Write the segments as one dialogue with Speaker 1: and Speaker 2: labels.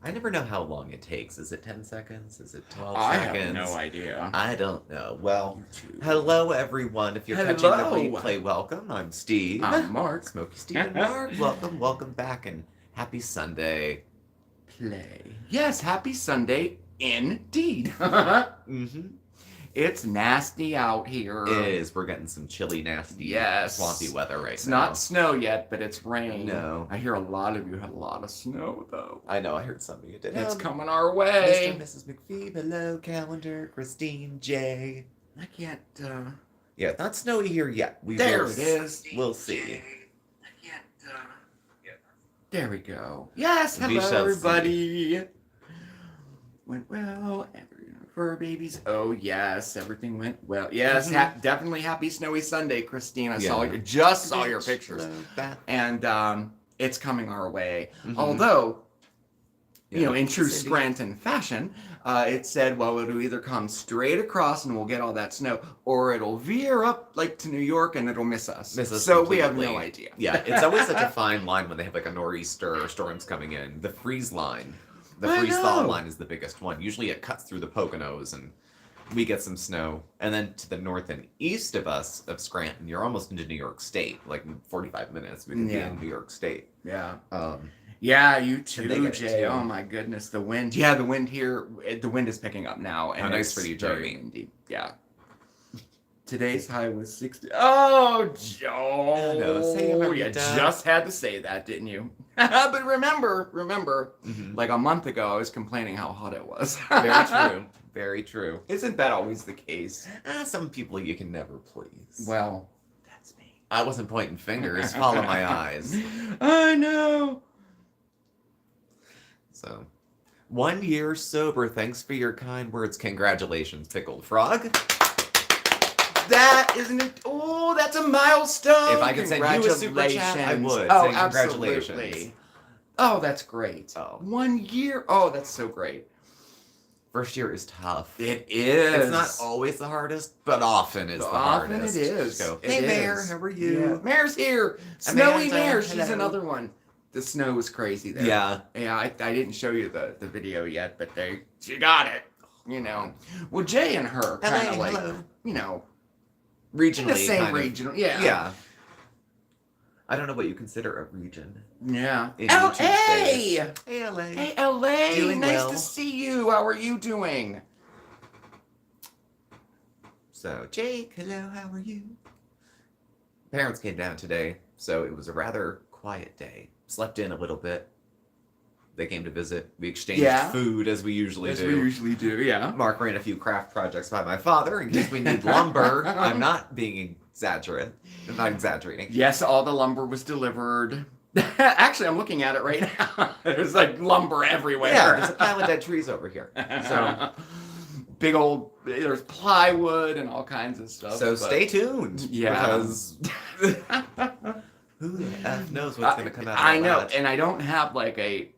Speaker 1: I never know how long it takes. Is it 10 seconds? Is it 12
Speaker 2: I
Speaker 1: seconds?
Speaker 2: have no idea.
Speaker 1: I don't know. Well, hello everyone. If you're catching the replay, welcome. I'm Steve.
Speaker 2: I'm Mark.
Speaker 1: Smokey Steve and Mark. Welcome back, and happy Sunday.
Speaker 2: Play. Yes, happy Sunday indeed. It's nasty out here.
Speaker 1: It is. We're getting some chilly, nasty, swampy weather right now.
Speaker 2: It's not snow yet, but it's rain.
Speaker 1: No.
Speaker 2: I hear a lot of you had a lot of snow, though.
Speaker 1: I know. I heard some of you did.
Speaker 2: It's coming our way.
Speaker 1: Mr. and Mrs. McPhee, hello, Calendar, Christine, Jay.
Speaker 2: I can't,
Speaker 1: Yeah, it's not snowy here yet.
Speaker 2: There it is.
Speaker 1: We'll see.
Speaker 2: I can't, There we go. Yes,
Speaker 1: We
Speaker 2: hello,
Speaker 1: shall
Speaker 2: everybody. Went well. Fur babies. Oh yes, everything went well. Yes, definitely happy snowy Sunday, Christine. I saw your pictures, and it's coming our way. Although, you know, in true Scranton fashion, it said, well, it'll either come straight across and we'll get all that snow, or it'll veer up like to New York and it'll miss us. So we have no idea.
Speaker 1: Yeah, it's always such a fine line when they have like a nor'easter or storms coming in. The freeze line. The freeze-thaw line is the biggest one. Usually it cuts through the Poconos and we get some snow. And then to the north and east of us, of Scranton, you're almost into New York State. Like 45 minutes, we can be in New York State.
Speaker 2: Yeah. Yeah, you too, Jay. Oh my goodness, the wind. Yeah, the wind here, the wind is picking up now. And
Speaker 1: nice for you, Jeremy.
Speaker 2: Indeed. Yeah. Today's high was 60. Oh, Joe. You just had to say that, didn't you? But remember, like a month ago, I was complaining how hot it was.
Speaker 1: Very true. Very true.
Speaker 2: Isn't that always the case?
Speaker 1: Some people you can never please.
Speaker 2: Well, that's me.
Speaker 1: I wasn't pointing fingers. Follow my eyes.
Speaker 2: I know.
Speaker 1: So, 1 year sober. Thanks for your kind words. Congratulations, Pickled Frog.
Speaker 2: That isn't it. Oh, that's a milestone.
Speaker 1: If I could send you a super chat, I would.
Speaker 2: Oh,
Speaker 1: congratulations.
Speaker 2: Absolutely. Oh, that's great.
Speaker 1: Oh.
Speaker 2: 1 year. Oh, that's so great.
Speaker 1: First year is tough.
Speaker 2: It is.
Speaker 1: It's not always the hardest, but often is the hardest.
Speaker 2: Often it is.
Speaker 1: Go, hey, Mare, how are you?
Speaker 2: Yeah. Mare's here. Snowy Mare. She's another one. The snow was crazy there.
Speaker 1: Yeah.
Speaker 2: Yeah, I didn't show you the video yet, but she got it. You know. Well, Jay and her kind of like, you know,
Speaker 1: regionally,
Speaker 2: the same regional. Yeah.
Speaker 1: Yeah. I don't know what you consider a region.
Speaker 2: Yeah.
Speaker 1: L.A.
Speaker 2: Hey, LA. Hey, LA.
Speaker 1: Doing
Speaker 2: nice
Speaker 1: well.
Speaker 2: to see you. How are you doing?
Speaker 1: So, Jake, hello, how are you? Parents came down today, so it was a rather quiet day. Slept in a little bit. They came to visit. We exchanged food as we usually do.
Speaker 2: Yeah.
Speaker 1: Mark ran a few craft projects by my father in case we need lumber. I'm not being exaggerating. I'm not exaggerating.
Speaker 2: Yes, all the lumber was delivered. Actually, I'm looking at it right now. There's like lumber everywhere.
Speaker 1: Yeah, there's a pile of dead trees over here. So
Speaker 2: big old, there's plywood and all kinds of stuff.
Speaker 1: So stay tuned.
Speaker 2: Yeah.
Speaker 1: Because who the F knows what's going to come out of
Speaker 2: I know,
Speaker 1: that.
Speaker 2: and I don't have like a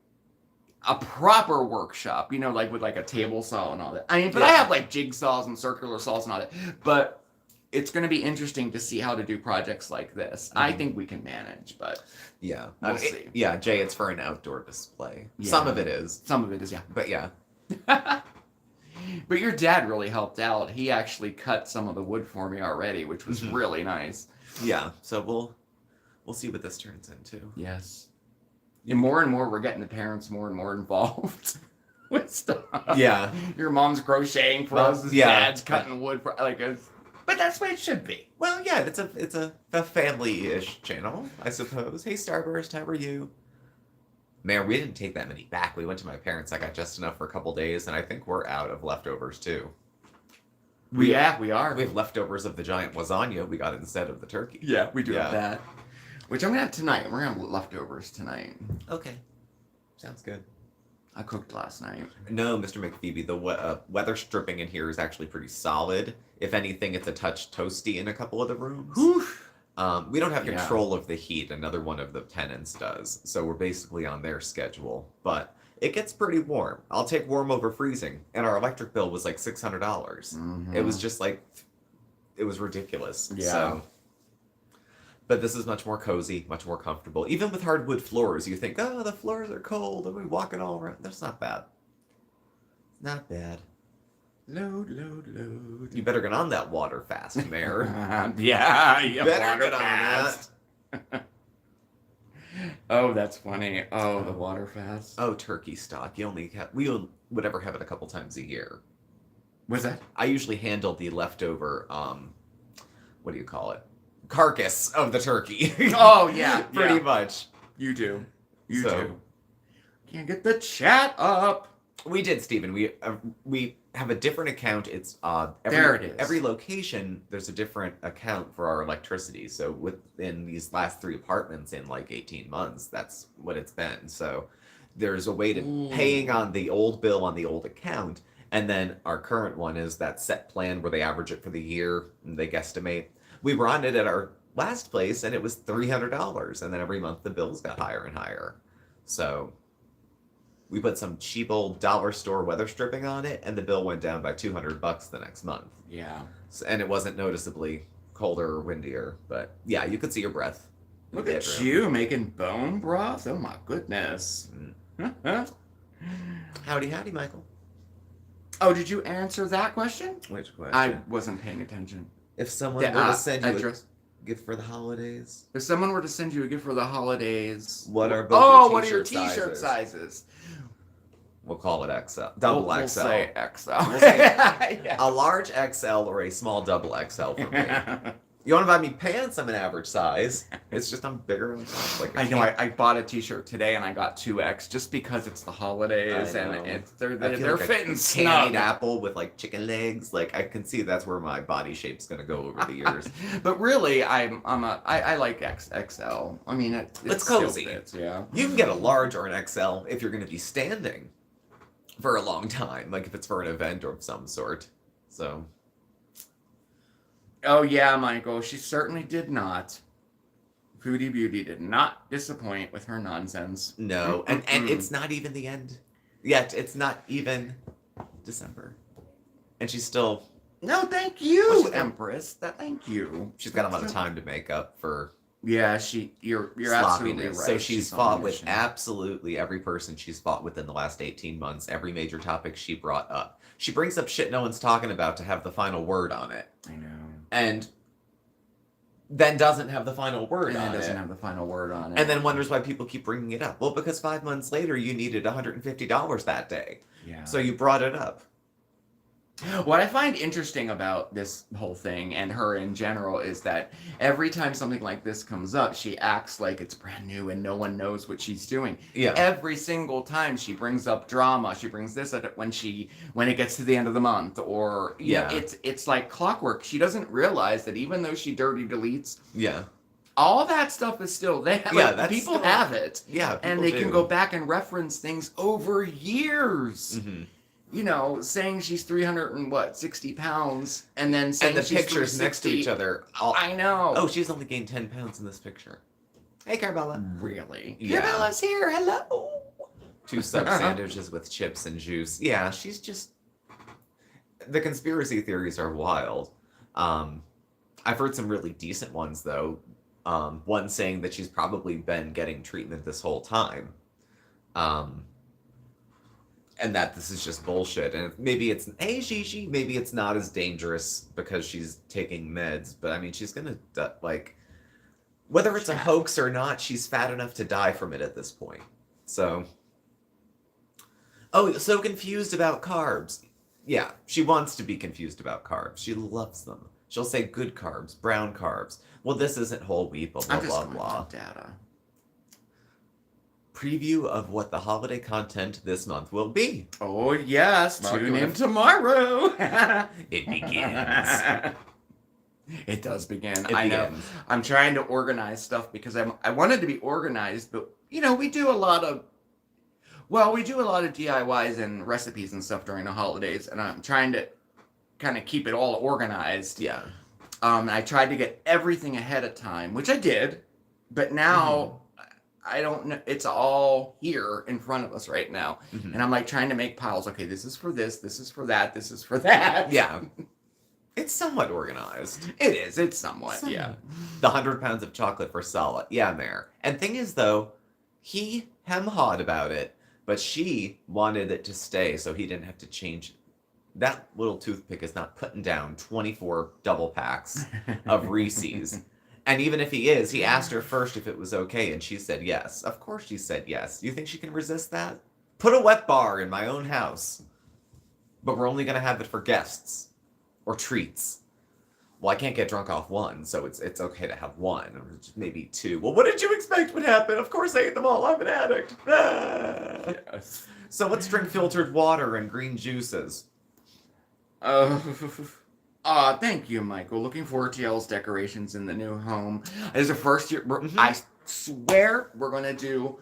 Speaker 2: proper workshop, you know, like with like a table saw and all that. I mean, but I have like jigsaws and circular saws and all that. But it's going to be interesting to see how to do projects like this. I think we can manage, but
Speaker 1: yeah,
Speaker 2: we'll see.
Speaker 1: Yeah, Jay, it's for an outdoor display.
Speaker 2: Yeah.
Speaker 1: Some of it is.
Speaker 2: Yeah.
Speaker 1: But yeah.
Speaker 2: But your dad really helped out. He actually cut some of the wood for me already, which was really nice.
Speaker 1: Yeah, so we'll see what this turns into.
Speaker 2: Yes. And more we're getting the parents more and more involved with stuff.
Speaker 1: Yeah.
Speaker 2: Your mom's crocheting for us. Dad's cutting wood for but that's what it should be.
Speaker 1: Well, yeah, it's a family-ish channel, I suppose. Hey, Starburst, how are you? Man, we didn't take that many back. We went to my parents. I got just enough for a couple days, and I think we're out of leftovers, too.
Speaker 2: We are.
Speaker 1: We have leftovers of the giant lasagna we got instead of the turkey.
Speaker 2: Yeah, we do have that. Which I'm going to have tonight. We're going to have leftovers tonight.
Speaker 1: Okay. Sounds good.
Speaker 2: I cooked last night.
Speaker 1: No, Mr. McPhoebe, the weather stripping in here is actually pretty solid. If anything, it's a touch toasty in a couple of the rooms.
Speaker 2: Oof.
Speaker 1: We don't have control of the heat. Another one of the tenants does. So we're basically on their schedule. But it gets pretty warm. I'll take warm over freezing. And our electric bill was like $600. Mm-hmm. It was just like, it was ridiculous.
Speaker 2: Yeah.
Speaker 1: So, But this is much more cozy, much more comfortable. Even with hardwood floors, you think, oh, the floors are cold, and we're walking all around. That's not bad. Not bad.
Speaker 2: Load, load, load.
Speaker 1: You better get on that water fast, Mayor.
Speaker 2: Yeah, you
Speaker 1: better get
Speaker 2: fast.
Speaker 1: on that.
Speaker 2: Oh, that's funny. Oh, the water fast.
Speaker 1: Oh, turkey stock. We would ever have it a couple times a year.
Speaker 2: Was that?
Speaker 1: I usually handle the leftover, what do you call it? Carcass of the turkey.
Speaker 2: Oh, yeah.
Speaker 1: Pretty much.
Speaker 2: You do. You do. Can't get the chat up.
Speaker 1: We did, Stephen. We have a different account. It's
Speaker 2: there it is.
Speaker 1: Every location, there's a different account for our electricity. So within these last 3 apartments in like 18 months, that's what it's been. So there's a way to paying on the old bill on the old account, and then our current one is that set plan where they average it for the year and they guesstimate. We were on it at our last place, and it was $300, and then every month the bills got higher and higher. So we put some cheap old dollar store weather stripping on it, and the bill went down by $200 the next month.
Speaker 2: Yeah.
Speaker 1: So, and it wasn't noticeably colder or windier, but yeah, you could see your breath.
Speaker 2: Look at you making bone broth. Oh my goodness.
Speaker 1: Howdy, howdy, Michael.
Speaker 2: Oh, did you answer that question?
Speaker 1: Which question?
Speaker 2: I wasn't paying attention.
Speaker 1: If someone were to send you a gift for the holidays.
Speaker 2: If someone were to send you a gift for the holidays,
Speaker 1: what are your
Speaker 2: t-shirt sizes?
Speaker 1: We'll call it XL. Double XL.
Speaker 2: We'll say XL.
Speaker 1: We'll say a large XL or a small double XL for me. You want to buy me pants? I'm an average size. It's just I'm bigger on top. Like
Speaker 2: I know. I bought a t-shirt today and I got 2X just because it's the holidays and they're
Speaker 1: like
Speaker 2: fitting
Speaker 1: snug.
Speaker 2: snug.
Speaker 1: Apple with like chicken legs. Like I can see that's where my body shape's gonna go over the years.
Speaker 2: But really, I like XL. I mean,
Speaker 1: it's cozy.
Speaker 2: Fits, yeah.
Speaker 1: You can get a large or an XL if you're gonna be standing for a long time, like if it's for an event or of some sort. So.
Speaker 2: Oh yeah, Michael, she certainly did not. Foodie Beauty did not disappoint with her nonsense.
Speaker 1: No, and it's not even the end yet. It's not even December, and she's still.
Speaker 2: No, thank you, Empress. Thank you.
Speaker 1: She's got a lot of time to make up for.
Speaker 2: Yeah, you're absolutely right.
Speaker 1: So she's fought with absolutely every person she's fought with in the last 18 months. Every major topic she brought up. She brings up shit no one's talking about to have the final word on it.
Speaker 2: I know.
Speaker 1: And then doesn't have the final word on it.
Speaker 2: Doesn't have the final word on it.
Speaker 1: And then wonders why people keep bringing it up. Well, because 5 months later, you needed $150 that day.
Speaker 2: Yeah.
Speaker 1: So you brought it up.
Speaker 2: What I find interesting about this whole thing and her in general is that every time something like this comes up, she acts like it's brand new and no one knows what she's doing.
Speaker 1: Yeah.
Speaker 2: Every single time she brings up drama, she brings this up when it gets to the end of the month, or you know, it's like clockwork. She doesn't realize that even though she dirty deletes, all that stuff is still there. Like, people have it.
Speaker 1: Yeah,
Speaker 2: and they can go back and reference things over years.
Speaker 1: Mm-hmm.
Speaker 2: You know, saying she's 360 pounds, and then saying
Speaker 1: and the
Speaker 2: she's
Speaker 1: pictures next to each other.
Speaker 2: I know.
Speaker 1: Oh, she's only gained 10 pounds in this picture. Hey, Carabella.
Speaker 2: Really?
Speaker 1: Yeah.
Speaker 2: Carabella's here. Hello.
Speaker 1: 2 sub sandwiches with chips and juice. Yeah, she's just. The conspiracy theories are wild. I've heard some really decent ones though. One saying that she's probably been getting treatment this whole time. And that this is just bullshit. And maybe it's, hey, Gigi, maybe it's not as dangerous because she's taking meds. But I mean, she's going to, like, whether it's a hoax or not, she's fat enough to die from it at this point. So. Oh, so confused about carbs. Yeah, she wants to be confused about carbs. She loves them. She'll say good carbs, brown carbs. Well, this isn't whole wheat, blah, blah, blah, blah.
Speaker 2: Data.
Speaker 1: Preview of what the holiday content this month will be.
Speaker 2: Oh, yes. Tune in tomorrow.
Speaker 1: It begins.
Speaker 2: It does begin. I know. I'm trying to organize stuff because I wanted to be organized, but, you know, we do a lot of DIYs and recipes and stuff during the holidays, and I'm trying to kind of keep it all organized.
Speaker 1: Yeah.
Speaker 2: I tried to get everything ahead of time, which I did, but now... I don't know. It's all here in front of us right now. Mm-hmm. And I'm like trying to make piles. Okay, this is for this. This is for that. This is for that.
Speaker 1: Yeah. It's somewhat organized.
Speaker 2: It is. It's somewhat, yeah.
Speaker 1: The 100 pounds of chocolate for Sala. Yeah, Mayor. And thing is, though, he hem-hawed about it, but she wanted it to stay so he didn't have to change. That little toothpick is not putting down 24 double packs of Reese's. And even if he is, he asked her first if it was okay, and she said yes. Of course she said yes. You think she can resist that? Put a wet bar in my own house. But we're only going to have it for guests. Or treats. Well, I can't get drunk off one, so it's okay to have one. Or maybe two. Well, what did you expect would happen? Of course I ate them all. I'm an addict. Ah.
Speaker 2: Yes.
Speaker 1: So let's drink filtered water and green juices.
Speaker 2: Thank you, Michael. Looking forward to y'all's decorations in the new home. This is the first year. I swear we're going to do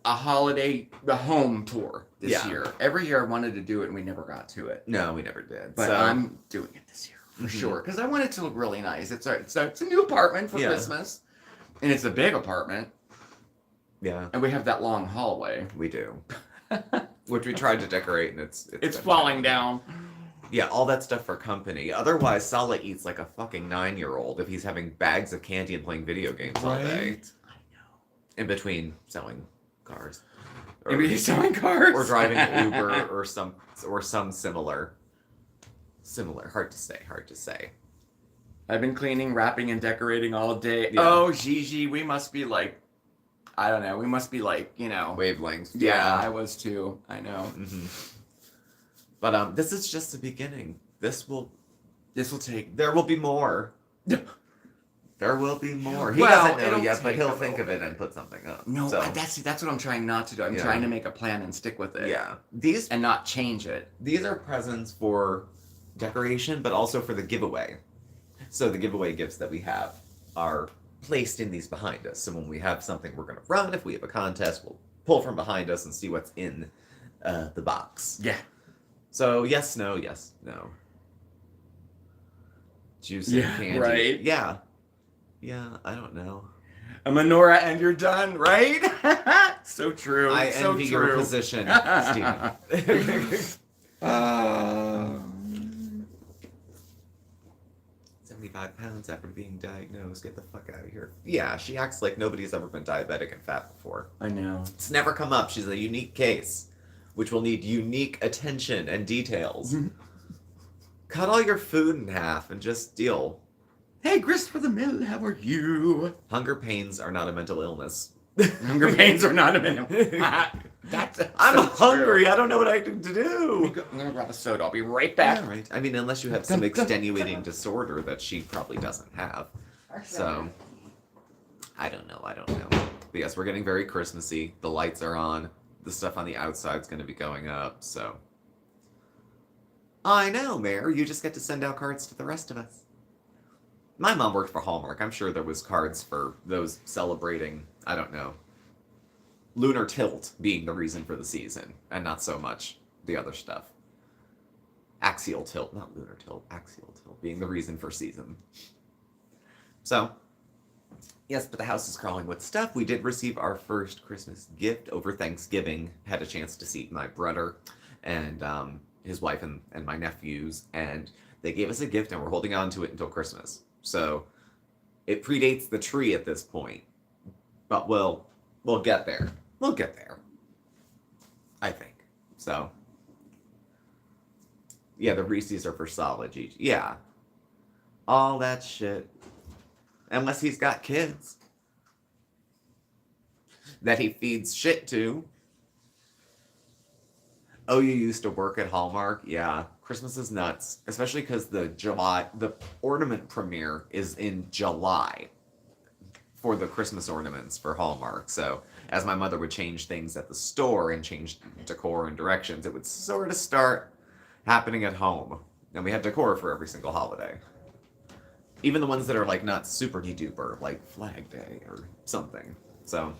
Speaker 2: a the home tour this year. Every year I wanted to do it and we never got to it.
Speaker 1: No, we never did.
Speaker 2: But I'm doing it this year for sure because I want it to look really nice. It's a new apartment for Christmas, and it's a big apartment.
Speaker 1: Yeah,
Speaker 2: and we have that long hallway.
Speaker 1: We do, which we tried to decorate, and it's
Speaker 2: falling down.
Speaker 1: Yeah, all that stuff for company. Otherwise, Sala eats like a fucking 9-year-old if he's having bags of candy and playing video games all day.
Speaker 2: I know.
Speaker 1: In between selling cars.
Speaker 2: Or selling cars?
Speaker 1: Or driving an Uber or some similar. Hard to say.
Speaker 2: I've been cleaning, wrapping, and decorating all day.
Speaker 1: Yeah.
Speaker 2: Oh, Gigi, we must be like, I don't know,
Speaker 1: wavelengths.
Speaker 2: Yeah, I was too. I know.
Speaker 1: Mm-hmm. But this is just the beginning. This will take. There will be more. There will be more. He doesn't know yet, but he'll think of it and put something up.
Speaker 2: No, that's what I'm trying not to do. I'm trying to make a plan and stick with it.
Speaker 1: Yeah,
Speaker 2: and not change it.
Speaker 1: These are presents for decoration, but also for the giveaway. So the giveaway gifts that we have are placed in these behind us. So when we have something we're going to run, if we have a contest, we'll pull from behind us and see what's in the box.
Speaker 2: Yeah.
Speaker 1: So yes, no, yes, no. Juice and candy.
Speaker 2: Right?
Speaker 1: Yeah. Yeah, I don't know.
Speaker 2: A menorah and you're done, right? So true.
Speaker 1: I
Speaker 2: so
Speaker 1: envy
Speaker 2: true.
Speaker 1: your position, Steve. 75 pounds after being diagnosed. Get the fuck out of here. Yeah, she acts like nobody's ever been diabetic and fat before.
Speaker 2: I know.
Speaker 1: It's never come up. She's a unique case, which will need unique attention and details. Cut all your food in half and just deal.
Speaker 2: Hey, Christopher the Mill, how are you?
Speaker 1: Hunger pains are not a mental illness.
Speaker 2: Hunger pains are not a mental
Speaker 1: I'm hungry. True. I don't know what I do to do.
Speaker 2: I'm going to grab a soda. I'll be right back.
Speaker 1: Yeah, right. I mean, unless you have some extenuating disorder that she probably doesn't have. So, I don't know. But yes, we're getting very Christmassy. The lights are on. The stuff on the outside's going to be going up, so. I know, Mayor. You just get to send out cards to the rest of us. My mom worked for Hallmark. I'm sure there was cards for those celebrating, I don't know, lunar tilt being the reason for the season, and not so much the other stuff. Axial tilt, not lunar tilt, axial tilt being the reason for season. So, yes, but the house is crawling with stuff. We did receive our first Christmas gift over Thanksgiving. Had a chance to see my brother and his wife and my nephews, and they gave us a gift, and we're holding on to it until Christmas. So it predates the tree at this point, but we'll get there. We'll get there, I think. So yeah, the Reese's are for solid, Gigi. Yeah, all that shit. Unless he's got kids that he feeds shit to. Oh, you used to work at Hallmark? Yeah. Christmas is nuts. Especially because the ornament premiere is in July for the Christmas ornaments for Hallmark. So as my mother would change things at the store and change decor and directions, it would sort of start happening at home. And we had decor for every single holiday. Even the ones that are like not super duper, like Flag Day or something. So...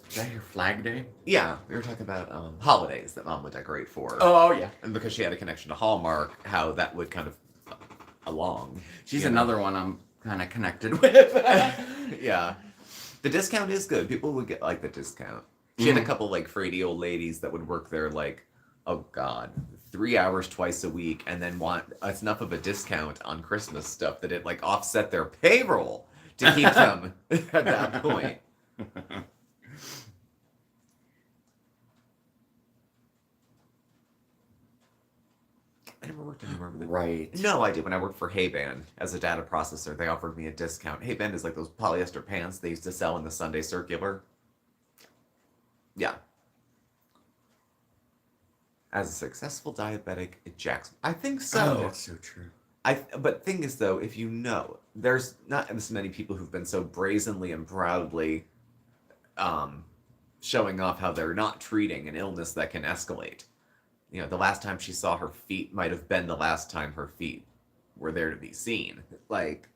Speaker 2: Is that your Flag Day?
Speaker 1: Yeah, we were talking about holidays that Mom would decorate for.
Speaker 2: Oh, yeah.
Speaker 1: And because she had a connection to Hallmark, how that would kind of along.
Speaker 2: She's another one I'm kind of connected with.
Speaker 1: Yeah. The discount is good. People would get like the discount. She had a couple like fraidy old ladies that would work there like Oh God, 3 hours twice a week, and then want enough of a discount on Christmas stuff that it like offset their payroll to keep them at that point. I never worked anywhere with it.
Speaker 2: Right.
Speaker 1: No, I did. When I worked for Hey-Band as a data processor, they offered me a discount. Hey-Band is like those polyester pants they used to sell in the Sunday Circular. Yeah. As a successful diabetic, it jacks. I think so.
Speaker 2: Oh, that's so true.
Speaker 1: But thing is, though, if you know, there's not as many people who've been so brazenly and proudly showing off how they're not treating an illness that can escalate. You know, the last time she saw her feet might have been the last time her feet were there to be seen. Like,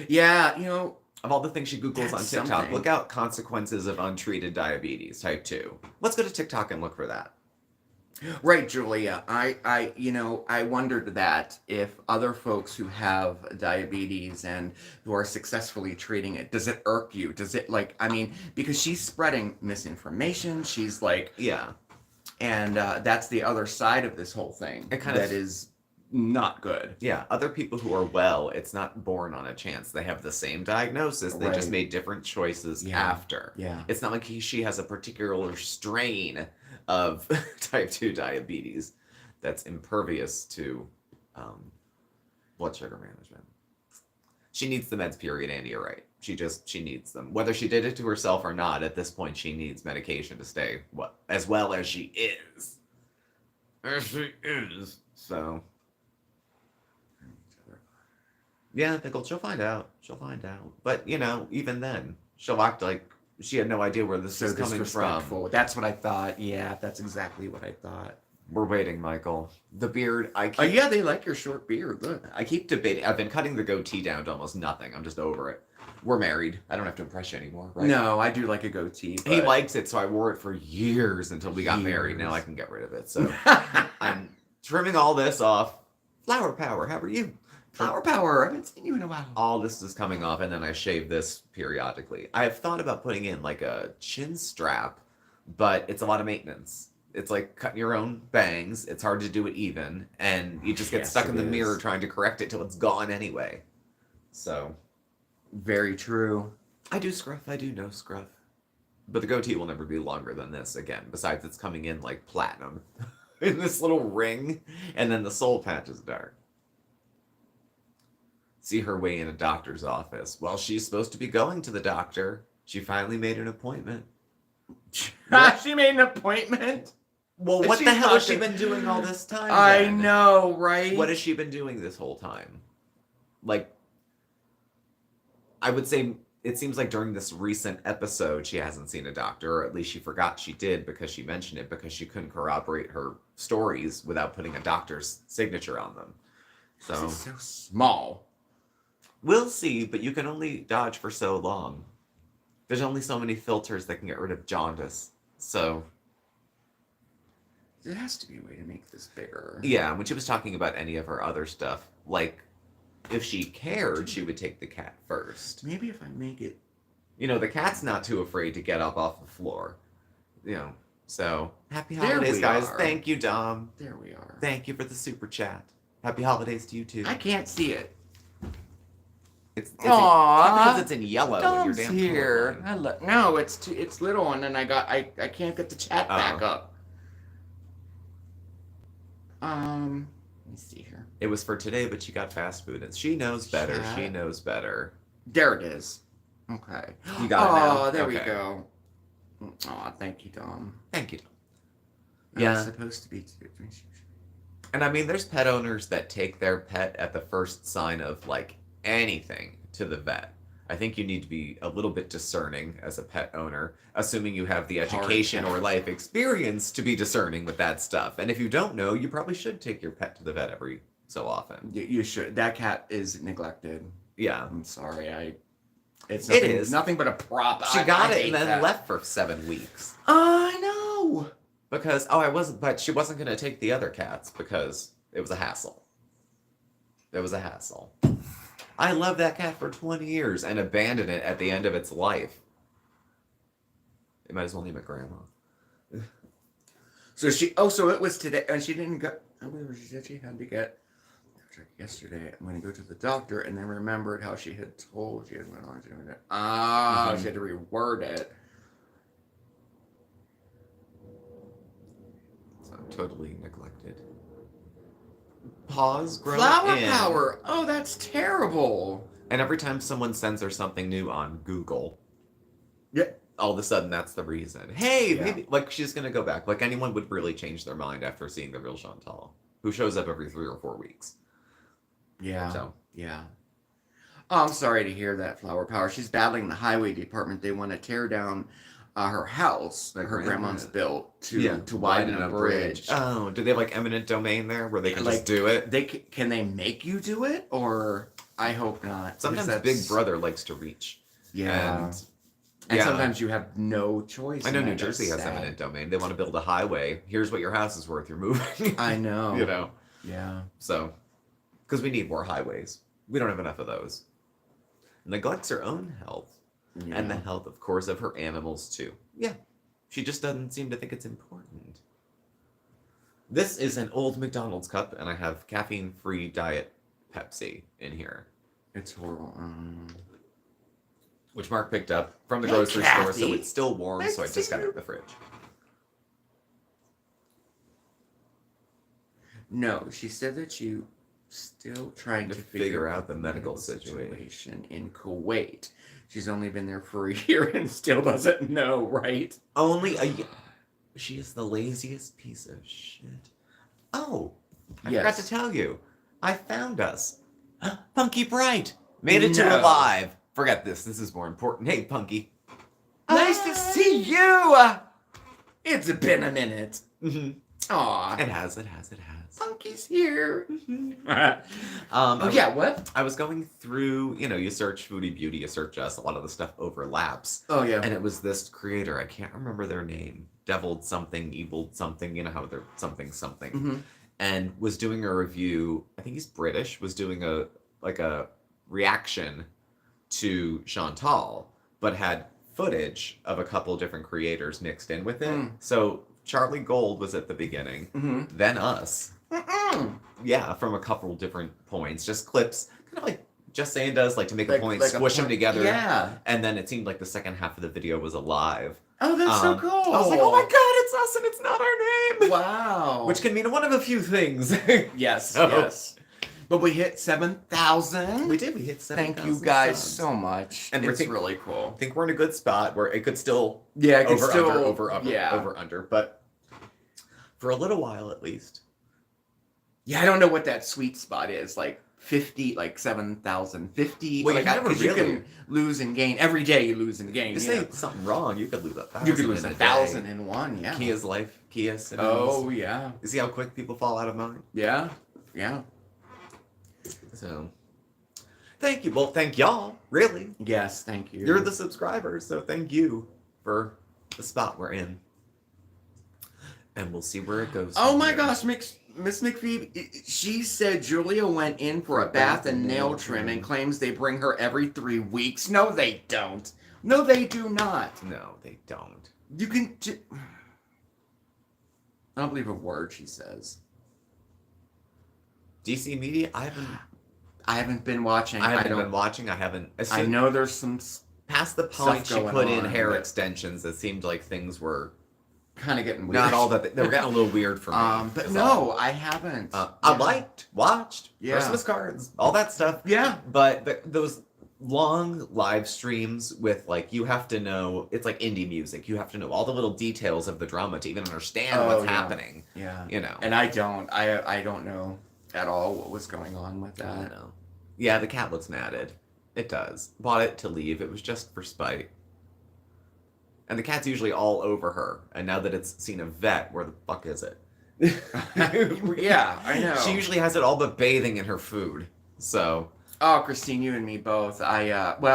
Speaker 2: yeah, you know,
Speaker 1: of all the things she Googles on TikTok,
Speaker 2: something.
Speaker 1: look out consequences of untreated diabetes type 2. Let's go to TikTok and look for that.
Speaker 2: Right, Julia. I wondered that if other folks who have diabetes and who are successfully treating it, does it irk you? Does it because she's spreading misinformation. She's like,
Speaker 1: Yeah.
Speaker 2: and that's the other side of this whole thing. That is not good.
Speaker 1: Yeah, other people who are well, it's not born on a chance. They have the same diagnosis. They just made different choices after.
Speaker 2: Yeah.
Speaker 1: It's not like she has a particular strain of type 2 diabetes that's impervious to blood sugar management. She needs the meds, period, Andy, you're right. She needs them. Whether she did it to herself or not, at this point she needs medication to stay as well as she is. So... yeah, I think she'll find out. But, you know, even then, she'll act like she had no idea where this is coming from.
Speaker 2: That's what I thought. Yeah, that's exactly what I thought.
Speaker 1: We're waiting, Michael. The beard,
Speaker 2: yeah, they like your short beard. Look.
Speaker 1: I keep debating. I've been cutting the goatee down to almost nothing. I'm just over it. We're married. I don't have to impress you anymore, right?
Speaker 2: No, I do like a goatee.
Speaker 1: He likes it, so I wore it for years until we got married. Now I can get rid of it. So I'm trimming all this off. Flower power, how are you?
Speaker 2: Flower power. I haven't seen you in a while.
Speaker 1: All this is coming off, and then I shave this periodically. I have thought about putting in like a chin strap, but it's a lot of maintenance. It's like cutting your own bangs. It's hard to do it even, and you just get stuck in the mirror trying to correct it till it's gone anyway. So,
Speaker 2: very true.
Speaker 1: I do scruff. I do no scruff. But the goatee will never be longer than this again. Besides, it's coming in like platinum in this little ring, and then the soul patch is dark. See her way in a doctor's office. Well, she's supposed to be going to the doctor. She finally made an appointment.
Speaker 2: She made an appointment?
Speaker 1: Well, what the hell has she been doing all this time?
Speaker 2: I know, right?
Speaker 1: What has she been doing this whole time? Like, I would say it seems like during this recent episode, she hasn't seen a doctor, or at least she forgot she did because she mentioned it because she couldn't corroborate her stories without putting a doctor's signature on them. So,
Speaker 2: it's so small.
Speaker 1: We'll see, but you can only dodge for so long. There's only so many filters that can get rid of jaundice. So...
Speaker 2: there has to be a way to make this bigger.
Speaker 1: yeah, when she was talking about any of her other stuff, like, if she cared, she would take the cat first.
Speaker 2: Maybe if I make it...
Speaker 1: you know, the cat's not too afraid to get up off the floor. You know, so... happy holidays, guys. Thank you, Dom.
Speaker 2: There we are.
Speaker 1: Thank you for the super chat. Happy holidays to you, too.
Speaker 2: I can't see it.
Speaker 1: It's because it's in yellow.
Speaker 2: Dom's here. No, it's little, and then I can't get the chat back up. Let me see here.
Speaker 1: It was for today, but she got fast food, and she knows better.
Speaker 2: Chat.
Speaker 1: She knows better.
Speaker 2: There it is. Okay.
Speaker 1: You got it now.
Speaker 2: Oh, there we go. Oh, thank you, Dom.
Speaker 1: Thank you, Dom.
Speaker 2: Yeah. It's supposed to be.
Speaker 1: And I mean, there's pet owners that take their pet at the first sign of, like, anything to the vet. I think you need to be a little bit discerning as a pet owner, assuming you have the education or life experience to be discerning with that stuff. And if you don't know, you probably should take your pet to the vet every so often.
Speaker 2: You should. That cat is neglected.
Speaker 1: Yeah.
Speaker 2: I'm sorry. It
Speaker 1: is
Speaker 2: nothing but a prop.
Speaker 1: She got it and then left for 7 weeks.
Speaker 2: I know.
Speaker 1: Because, but she wasn't going to take the other cats because it was a hassle. It was a hassle. I loved that cat for 20 years and abandoned it at the end of its life. It might as well name it Grandma.
Speaker 2: So so it was today, and she didn't go. I believe she said she had to get. Yesterday, I'm going to go to the doctor, and then remembered how she had told you went on doing it. She had to reword it.
Speaker 1: So totally neglected. Pause, grow
Speaker 2: Flower
Speaker 1: in.
Speaker 2: power. Oh, that's terrible.
Speaker 1: And every time someone sends her something new on Google,
Speaker 2: Yeah.
Speaker 1: all of a sudden that's the reason. Hey,
Speaker 2: Yeah.
Speaker 1: maybe like she's gonna go back. Like anyone would really change their mind after seeing the real Chantal, who shows up every 3 or 4 weeks.
Speaker 2: Yeah.
Speaker 1: So
Speaker 2: Yeah. Oh, I'm sorry to hear that, Flower Power. She's battling the highway department. They want to tear down her house that her grandma's built to widen a bridge.
Speaker 1: Oh, do they have like eminent domain there where they can just do it?
Speaker 2: Can they make you do it, or I hope not.
Speaker 1: Sometimes Big Brother likes to reach.
Speaker 2: Yeah. And sometimes you have no choice.
Speaker 1: I know New Jersey has eminent domain. They want to build a highway. Here's what your house is worth. You're moving.
Speaker 2: I know.
Speaker 1: You know.
Speaker 2: Yeah.
Speaker 1: So, because we need more highways. We don't have enough of those. Neglects her own health.
Speaker 2: Yeah.
Speaker 1: And the health, of course, of her animals, too. Yeah. She just doesn't seem to think it's important. This is an old McDonald's cup, and I have caffeine-free diet Pepsi in here.
Speaker 2: It's horrible.
Speaker 1: Which Mark picked up from the
Speaker 2: Hey,
Speaker 1: grocery store, so
Speaker 2: Kathy.
Speaker 1: it's still warm,
Speaker 2: Nice
Speaker 1: so I
Speaker 2: to
Speaker 1: just
Speaker 2: see
Speaker 1: got it
Speaker 2: you.
Speaker 1: in the fridge.
Speaker 2: No, she said that you still trying
Speaker 1: To
Speaker 2: to
Speaker 1: figure out the medical situation.
Speaker 2: in Kuwait. She's only been there for a year and still doesn't know, right?
Speaker 1: Only a year. She is the laziest piece of shit. Oh, I forgot to tell you. I found us. Punky Bright made it to
Speaker 2: No.
Speaker 1: alive. Forget this. This is more important. Hey, Punky.
Speaker 2: Nice to see you. It's been a minute.
Speaker 1: Mm-hmm.
Speaker 2: Aw,
Speaker 1: It has.
Speaker 2: Punky's here. What?
Speaker 1: I was going through, you search Foodie Beauty, you search us, a lot of the stuff overlaps.
Speaker 2: Oh, yeah.
Speaker 1: And it was this creator, I can't remember their name, Deviled something, Eviled something, you know how they're something.
Speaker 2: Mm-hmm.
Speaker 1: And was doing a review, I think he's British, was doing a reaction to Chantal, but had footage of a couple different creators mixed in with it. So Charlie Gold was at the beginning, then us. Yeah, from a couple different points, just clips, kind of like Just Saying does, like to make a point, squish them together.
Speaker 2: Yeah.
Speaker 1: And then it seemed like the second half of the video was alive.
Speaker 2: Oh, that's so cool.
Speaker 1: I was like, oh my god, it's us and it's not our name.
Speaker 2: Wow.
Speaker 1: Which can mean one of a few things.
Speaker 2: Yes,
Speaker 1: So-
Speaker 2: yes. But we hit 7,000.
Speaker 1: We did. We hit 7,000.
Speaker 2: Thank you guys
Speaker 1: subs.
Speaker 2: so much.
Speaker 1: And
Speaker 2: it's
Speaker 1: we're
Speaker 2: really cool.
Speaker 1: I think we're in a good spot where it could still
Speaker 2: Yeah, it could
Speaker 1: over,
Speaker 2: still
Speaker 1: over, under. But for a little while at least.
Speaker 2: Yeah, I don't know what that sweet spot is. Like 50, like 7,000. 50.
Speaker 1: Well, you
Speaker 2: like,
Speaker 1: never
Speaker 2: 'cause you
Speaker 1: really-
Speaker 2: can lose and gain. Every day you lose and gain.
Speaker 1: You say something wrong, you could lose 1,000.
Speaker 2: You could lose
Speaker 1: in a
Speaker 2: 1,000
Speaker 1: day.
Speaker 2: in one, yeah.
Speaker 1: Kia's life. Kia Simmons.
Speaker 2: Oh, yeah.
Speaker 1: You see how quick people fall out of mine?
Speaker 2: Yeah. Yeah.
Speaker 1: So, thank you. Well, thank y'all. Really.
Speaker 2: Yes, thank you.
Speaker 1: You're the subscribers, so thank you for the spot we're in. And we'll see where it goes.
Speaker 2: Oh
Speaker 1: from
Speaker 2: my
Speaker 1: here.
Speaker 2: gosh, Miss McPhee, she said Julia went in for a bath and nail trim and claims they bring her every 3 weeks. No, they don't. No, they do not.
Speaker 1: No, they don't.
Speaker 2: You can... I don't believe a word she says.
Speaker 1: DC Media, I haven't
Speaker 2: been watching.
Speaker 1: been watching. I haven't.
Speaker 2: I know there's some
Speaker 1: Past the point she
Speaker 2: going
Speaker 1: put in
Speaker 2: on,
Speaker 1: hair
Speaker 2: but-
Speaker 1: extensions, it seemed like things were
Speaker 2: kind of getting weird.
Speaker 1: not all that they were getting a little weird for me.
Speaker 2: But
Speaker 1: is
Speaker 2: no,
Speaker 1: all.
Speaker 2: I haven't.
Speaker 1: I liked, watched,
Speaker 2: Yeah.
Speaker 1: Christmas cards, all that stuff.
Speaker 2: Yeah.
Speaker 1: But those long live streams with like you have to know it's like indie music. You have to know all the little details of the drama to even understand what's happening.
Speaker 2: Yeah.
Speaker 1: You know.
Speaker 2: And I don't know at all what was going on with
Speaker 1: I
Speaker 2: that.
Speaker 1: know. Yeah, the cat looks matted. It does. Bought it to leave. It was just for spite. And the cat's usually all over her. And now that it's seen a vet, where the fuck is it?
Speaker 2: Yeah, I know.
Speaker 1: She usually has it all but bathing in her food. So.
Speaker 2: Oh, Christine, you and me both. I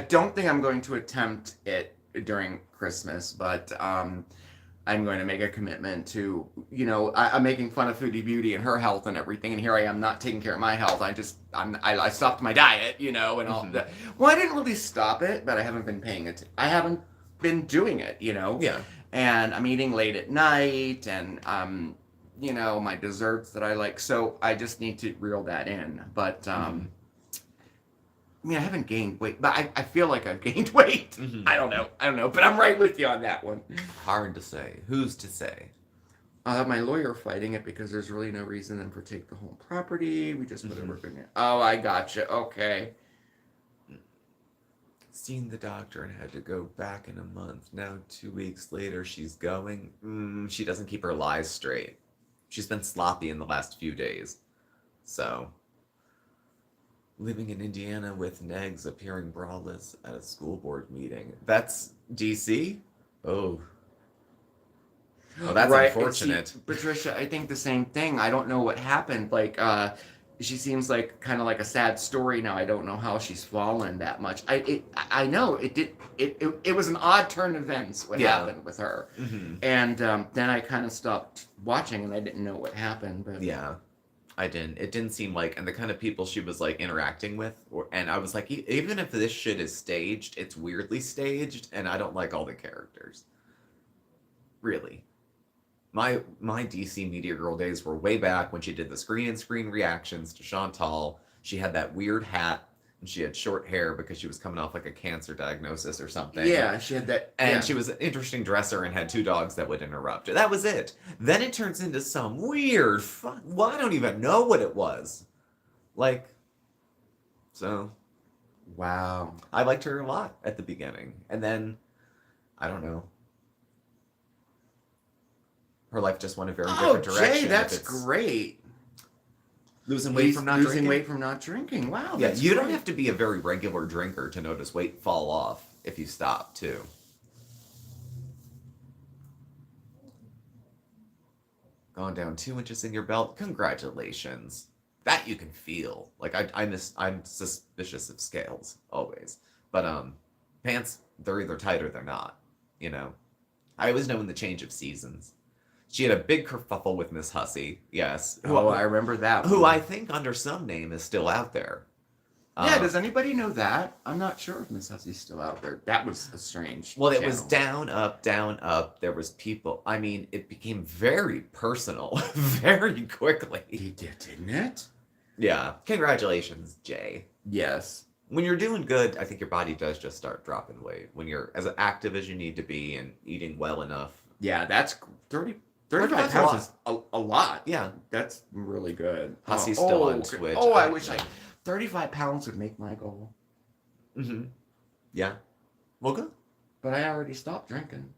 Speaker 2: don't think I'm going to attempt it during Christmas, but I'm going to make a commitment to, I'm making fun of Foodie Beauty and her health and everything, and here I am not taking care of my health. I stopped my diet, and all that. Well, I didn't really stop it, but I haven't been paying it. I haven't been doing it,
Speaker 1: Yeah.
Speaker 2: and I'm eating late at night, and my desserts that I like. So I just need to reel that in. But I mean, I haven't gained weight, but I feel like I've gained weight.
Speaker 1: Mm-hmm.
Speaker 2: I don't know, but I'm right with you on that one.
Speaker 1: Hard to say. Who's to say?
Speaker 2: I'll have my lawyer fighting it because there's really no reason then for take the whole property. We just put it working. Oh, I gotcha. Okay.
Speaker 1: Seen the doctor and had to go back in a month. Now 2 weeks later, she's going. She doesn't keep her lies straight. She's been sloppy in the last few days. So, living in Indiana with negs appearing braless at a school board meeting. That's DC? Oh. Well, that's
Speaker 2: right.
Speaker 1: unfortunate.
Speaker 2: See, Patricia, I think the same thing. I don't know what happened. Like, she seems like kind of like a sad story now. I don't know how she's fallen that much. I know it did. It was an odd turn of events what happened with her, and then I kind of stopped watching and I didn't know what happened. But
Speaker 1: yeah, I didn't. It didn't seem like, and the kind of people she was like interacting with, and I was like, even if this shit is staged, it's weirdly staged, and I don't like all the characters. Really. My DC Media Girl days were way back when she did the screen reactions to Chantal. She had that weird hat and she had short hair because she was coming off like a cancer diagnosis or something.
Speaker 2: Yeah, she had that.
Speaker 1: And she was an interesting dresser and had 2 dogs that would interrupt. That was it. Then it turns into some weird well, I don't even know what it was. Like, so.
Speaker 2: Wow.
Speaker 1: I liked her a lot at the beginning. And then, I don't know. Her life just went a very different direction.
Speaker 2: Jay, that's great.
Speaker 1: Losing weight from not drinking?
Speaker 2: Losing weight from not drinking. Wow.
Speaker 1: Yeah, you don't have to be a very regular drinker to notice weight fall off if you stop, too. Gone down 2 inches in your belt? Congratulations. That you can feel. Like, I'm suspicious of scales, always. But, pants, they're either tight or they're not, I always know in the change of seasons. She had a big kerfuffle with Miss Hussey, yes.
Speaker 2: I remember that one.
Speaker 1: Who I think under some name is still out there.
Speaker 2: Yeah, does anybody know that? I'm not sure if Miss Hussey's still out there. That was a strange
Speaker 1: Well, it
Speaker 2: channel.
Speaker 1: was down, up. There was people. I mean, it became very personal very quickly.
Speaker 2: It did, didn't it?
Speaker 1: Yeah. Congratulations, Jay.
Speaker 2: Yes.
Speaker 1: When you're doing good, I think your body does just start dropping weight. When you're as active as you need to be and eating well enough.
Speaker 2: Yeah, that's 35
Speaker 1: that's
Speaker 2: pounds is a lot.
Speaker 1: Yeah.
Speaker 2: That's really good.
Speaker 1: Hussey's still on Twitch.
Speaker 2: I wish 35 pounds would make my goal.
Speaker 1: Mm-hmm. Yeah. Well, good.
Speaker 2: But I already stopped drinking.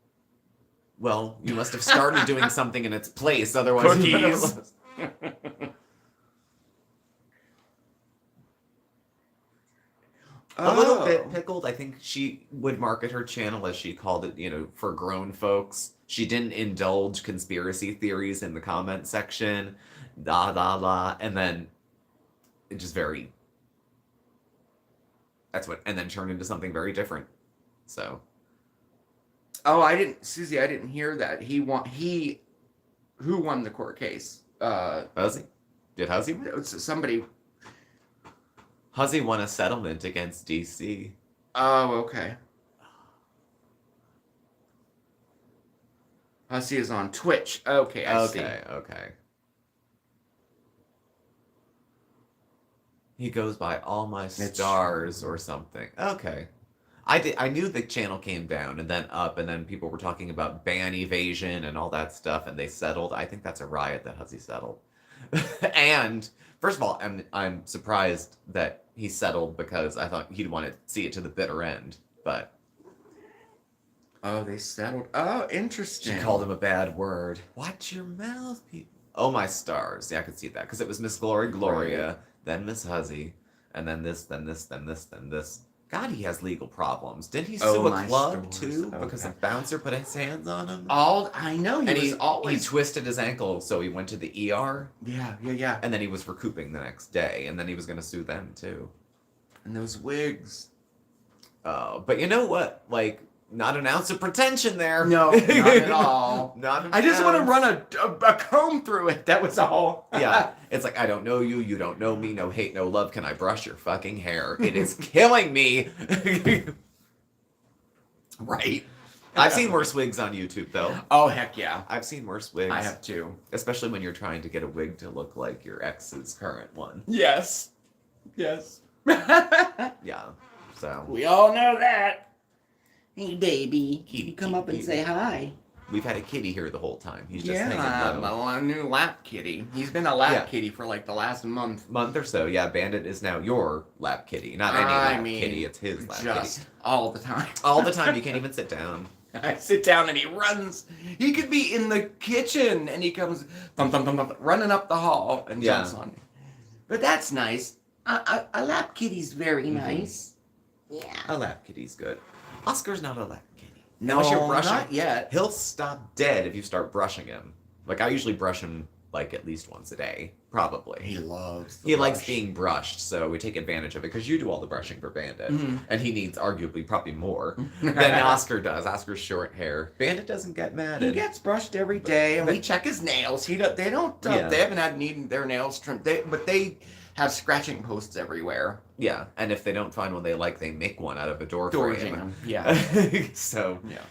Speaker 1: Well, you must have started doing something in its place, otherwise
Speaker 2: Cookies.
Speaker 1: A little bit pickled. I think she would market her channel as she called it, for grown folks. She didn't indulge conspiracy theories in the comment section. And then it just and then turned into something very different. So.
Speaker 2: Oh, Susie, I didn't hear that. Who won the court case?
Speaker 1: Hussey? Did Hussey win?
Speaker 2: Somebody.
Speaker 1: Hussey won a settlement against DC.
Speaker 2: Oh, okay. Hussey is on Twitch. Okay, I see.
Speaker 1: Okay. He goes by All My Stars or something. Okay. I knew the channel came down and then up, and then people were talking about ban evasion and all that stuff, and they settled. I think that's a riot that Hussey settled. And first of all, I'm surprised that he settled because I thought he'd want to see it to the bitter end, but.
Speaker 2: Oh, they settled. Oh, interesting.
Speaker 1: She called him a bad word. Watch your mouth, people. Oh, my stars. Yeah, I could see that. Because it was Miss Gloria, right. Then Miss Hussey, and then this, then this, then this, then this. God, he has legal problems. Didn't he sue a club, too? Okay. Because a bouncer put his hands on him?
Speaker 2: I know.
Speaker 1: He twisted his ankle, so he went to the ER.
Speaker 2: Yeah.
Speaker 1: And then he was recouping the next day, and then he was going to sue them, too.
Speaker 2: And those wigs.
Speaker 1: But you know what? Like, not an ounce of pretension there.
Speaker 2: No, not at all.
Speaker 1: I
Speaker 2: just want to run a comb through it. That was all.
Speaker 1: Yeah. It's like, I don't know you. You don't know me. No hate, no love. Can I brush your fucking hair? It is killing me.
Speaker 2: Right.
Speaker 1: I've seen worse wigs on YouTube, though.
Speaker 2: Oh, heck yeah.
Speaker 1: I've seen worse wigs.
Speaker 2: I have too.
Speaker 1: Especially when you're trying to get a wig to look like your ex's current one.
Speaker 2: Yes. Yes.
Speaker 1: Yeah. So.
Speaker 2: We all know that. Hey, baby.
Speaker 1: Kitty,
Speaker 2: Come up and
Speaker 1: kitty.
Speaker 2: say hi.
Speaker 1: We've had a kitty here the whole time. He's just hanging low.
Speaker 2: A new lap kitty. He's been a lap
Speaker 1: Yeah.
Speaker 2: kitty for like the last month.
Speaker 1: Month or so. Yeah, Bandit is now your lap kitty. Not any lap kitty, it's his lap
Speaker 2: Just
Speaker 1: kitty.
Speaker 2: all the time.
Speaker 1: All the time. You can't even sit down.
Speaker 2: I sit down and he runs. He could be in the kitchen and he comes thump, thump, thump, thump, running up the hall and jumps on me. But that's nice. A lap kitty's very nice. Yeah.
Speaker 1: A lap kitty's good. Oscar's not a lap kitty.
Speaker 2: No,
Speaker 1: Unless you're brushing.
Speaker 2: not yet.
Speaker 1: He'll stop dead if you start brushing him. Like, I usually brush him, like, at least once a day. Probably.
Speaker 2: He loves
Speaker 1: He likes being brushed, so we take advantage of it, because you do all the brushing for Bandit.
Speaker 2: Mm-hmm.
Speaker 1: And he needs, arguably, probably more than Oscar does. Oscar's short hair. Bandit doesn't get mad.
Speaker 2: He gets brushed every day, and we check his nails. They haven't had need their nails trimmed. But they have scratching posts everywhere.
Speaker 1: Yeah, and if they don't find one they like, they make one out of a door frame.
Speaker 2: Jam. Yeah.
Speaker 1: So,
Speaker 2: yeah.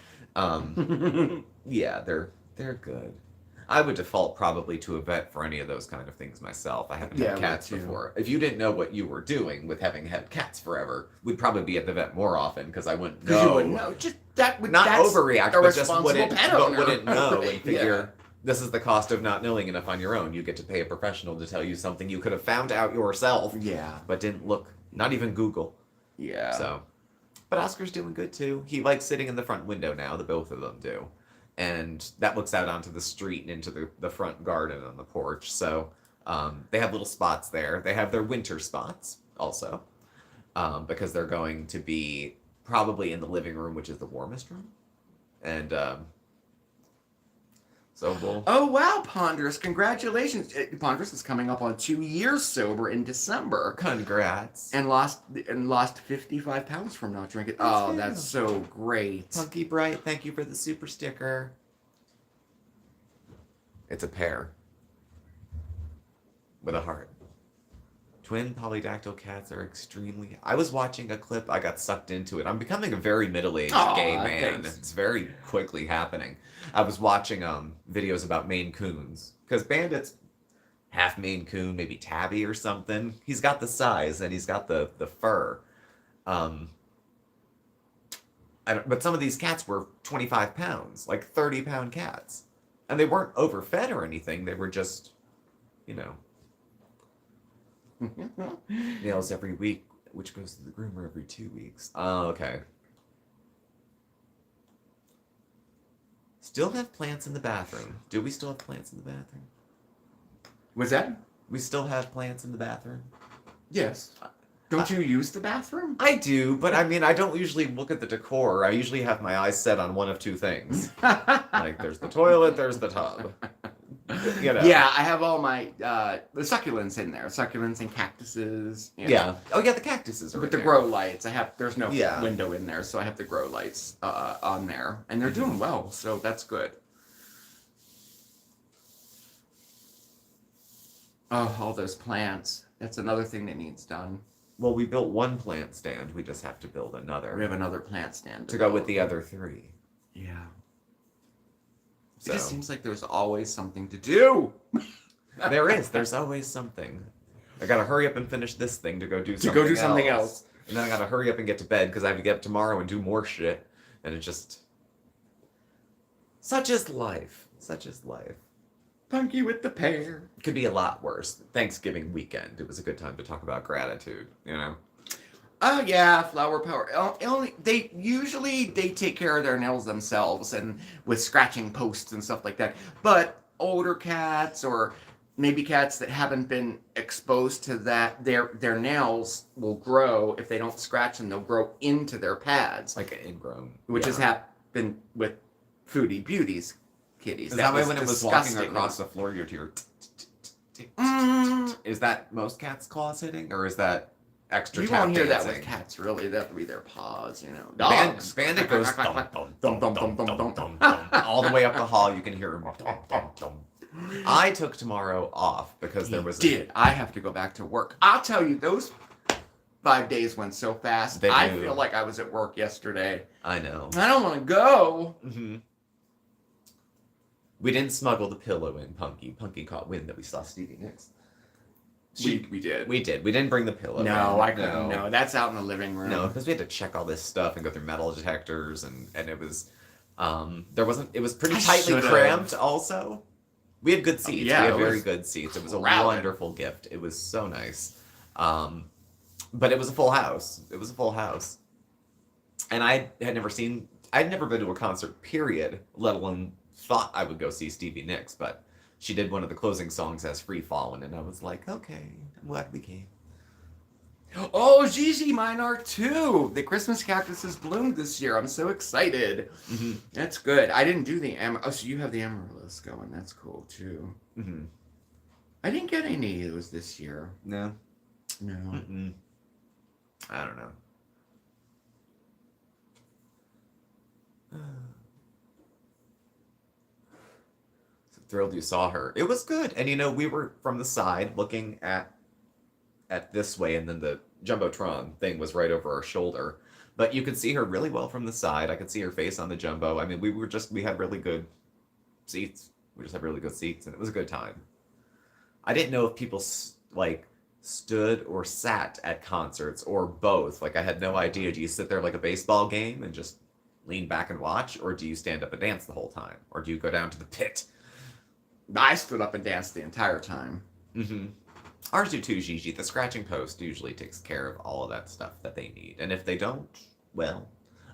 Speaker 1: yeah, they're good. I would default probably to a vet for any of those kind of things myself. I haven't had cats before. If you didn't know what you were doing with having had cats forever, we'd probably be at the vet more often because I wouldn't know.
Speaker 2: You wouldn't know. Just that would
Speaker 1: not
Speaker 2: that's
Speaker 1: overreact,
Speaker 2: a
Speaker 1: but just wouldn't know and
Speaker 2: Yeah.
Speaker 1: figure this is the cost of not knowing enough on your own. You get to pay a professional to tell you something you could have found out yourself.
Speaker 2: Yeah.
Speaker 1: But didn't look, not even Google.
Speaker 2: Yeah.
Speaker 1: So, but Oscar's doing good too. He likes sitting in the front window now. The both of them do. And that looks out onto the street and into the front garden on the porch. So they have little spots there. They have their winter spots also because they're going to be probably in the living room, which is the warmest room. And so we'll...
Speaker 2: Oh, wow, Ponderous. Congratulations. Ponderous is coming up on 2 years sober in December.
Speaker 1: Congrats.
Speaker 2: And lost 55 pounds from not drinking. Oh, that's so great.
Speaker 1: Punky Bright, thank you for the super sticker. It's a pair. With a heart. Twin polydactyl cats are extremely... I was watching a clip, I got sucked into it. I'm becoming a very middle-aged gay man.
Speaker 2: Thanks.
Speaker 1: It's very quickly happening. I was watching videos about Maine Coons. Because Bandit's half Maine Coon, maybe tabby or something. He's got the size and he's got the fur. But some of these cats were 25 pounds. Like 30-pound cats. And they weren't overfed or anything. They were just, you know... nails every week, which goes to the groomer every 2 weeks. Oh, okay. Still have plants in the bathroom. Do we still have plants in the bathroom?
Speaker 2: Was that?
Speaker 1: We still have plants in the bathroom?
Speaker 2: Yes. Don't you use the bathroom?
Speaker 1: I do, but I mean, I don't usually look at the decor. I usually have my eyes set on one of two things. Like, there's the toilet, there's the tub. You know.
Speaker 2: Yeah, I have all my the succulents in there. Succulents and cactuses. You know.
Speaker 1: Yeah. Oh, yeah, the cactuses are
Speaker 2: With
Speaker 1: in
Speaker 2: the
Speaker 1: there.
Speaker 2: grow lights. There's no
Speaker 1: Yeah.
Speaker 2: window in there, so I have the grow lights on there. And they're doing well, so that's good. Oh, all those plants. That's another thing that needs done.
Speaker 1: Well, we built one plant stand. We just have to build another.
Speaker 2: We have another plant stand.
Speaker 1: to go with the other three.
Speaker 2: Yeah.
Speaker 1: So.
Speaker 2: It just seems like there's always something to do.
Speaker 1: There is. There's always something. I gotta hurry up and finish this thing to go do something
Speaker 2: else.
Speaker 1: And then I gotta hurry up and get to bed because I have to get up tomorrow and do more shit. And it just... Such is life. Such is life.
Speaker 2: Punky with the pear.
Speaker 1: Could be a lot worse. Thanksgiving weekend. It was a good time to talk about gratitude, you know?
Speaker 2: Oh yeah, flower power. They usually take care of their nails themselves and with scratching posts and stuff like that. But older cats or maybe cats that haven't been exposed to that, their nails will grow if they don't scratch them. They'll grow into their pads,
Speaker 1: Like an ingrown.
Speaker 2: which has happened with Foodie Beauty's kitties.
Speaker 1: Is that why
Speaker 2: was
Speaker 1: when it was walking
Speaker 2: disgusting.
Speaker 1: across the floor, you'd hear... Is that most cats' claws hitting, or is that extra
Speaker 2: You
Speaker 1: tap
Speaker 2: won't hear that
Speaker 1: dancing?
Speaker 2: with cats, really. That'll be their paws, you know.
Speaker 1: Bandit
Speaker 2: Dogs.
Speaker 1: goes thump, all the way up the hall. You can hear him. I took tomorrow off because there was.
Speaker 2: I have to go back to work. I'll tell you, those 5 days went so fast.
Speaker 1: They
Speaker 2: I
Speaker 1: do.
Speaker 2: feel like I was at work yesterday.
Speaker 1: I know.
Speaker 2: I don't want to go.
Speaker 1: Mm-hmm. We didn't smuggle the pillow in, Punky. Punky caught wind that we saw Stevie Nicks.
Speaker 2: We did.
Speaker 1: We did. We didn't bring the pillow.
Speaker 2: No,
Speaker 1: in.
Speaker 2: I couldn't. No, that's out in the living room.
Speaker 1: No, because we had to check all this stuff and go through metal detectors, and it was, there wasn't. It was pretty tightly cramped. Also, we had good seats.
Speaker 2: Yeah,
Speaker 1: we had very good seats. It was a wonderful gift. It was so nice. But it was a full house. It was a full house, and I'd never been to a concert. Period. Let alone thought I would go see Stevie Nicks, but she did one of the closing songs as Free Fallin', and I was like, okay, I'm glad we came.
Speaker 2: Oh, Gigi, mine are too. The Christmas cactuses bloomed this year. I'm so excited.
Speaker 1: Mm-hmm.
Speaker 2: That's good. I didn't do the so you have the amaryllis going. That's cool too.
Speaker 1: Mm-hmm.
Speaker 2: I didn't get any of those this year.
Speaker 1: No.
Speaker 2: No.
Speaker 1: Mm-mm. I don't know. Thrilled you saw her. It was good. And we were from the side looking at this way, and then the Jumbotron thing was right over our shoulder. But you could see her really well from the side. I could see her face on the Jumbo. I mean, we had really good seats. We just had really good seats, and it was a good time. I didn't know if people stood or sat at concerts or both. Like, I had no idea. Do you sit there like a baseball game and just lean back and watch, or do you stand up and dance the whole time, or do you go down to the pit?
Speaker 2: I stood up and danced the entire time.
Speaker 1: Mm-hmm. Ours do too, Gigi. The scratching post usually takes care of all of that stuff that they need. And if they don't, well,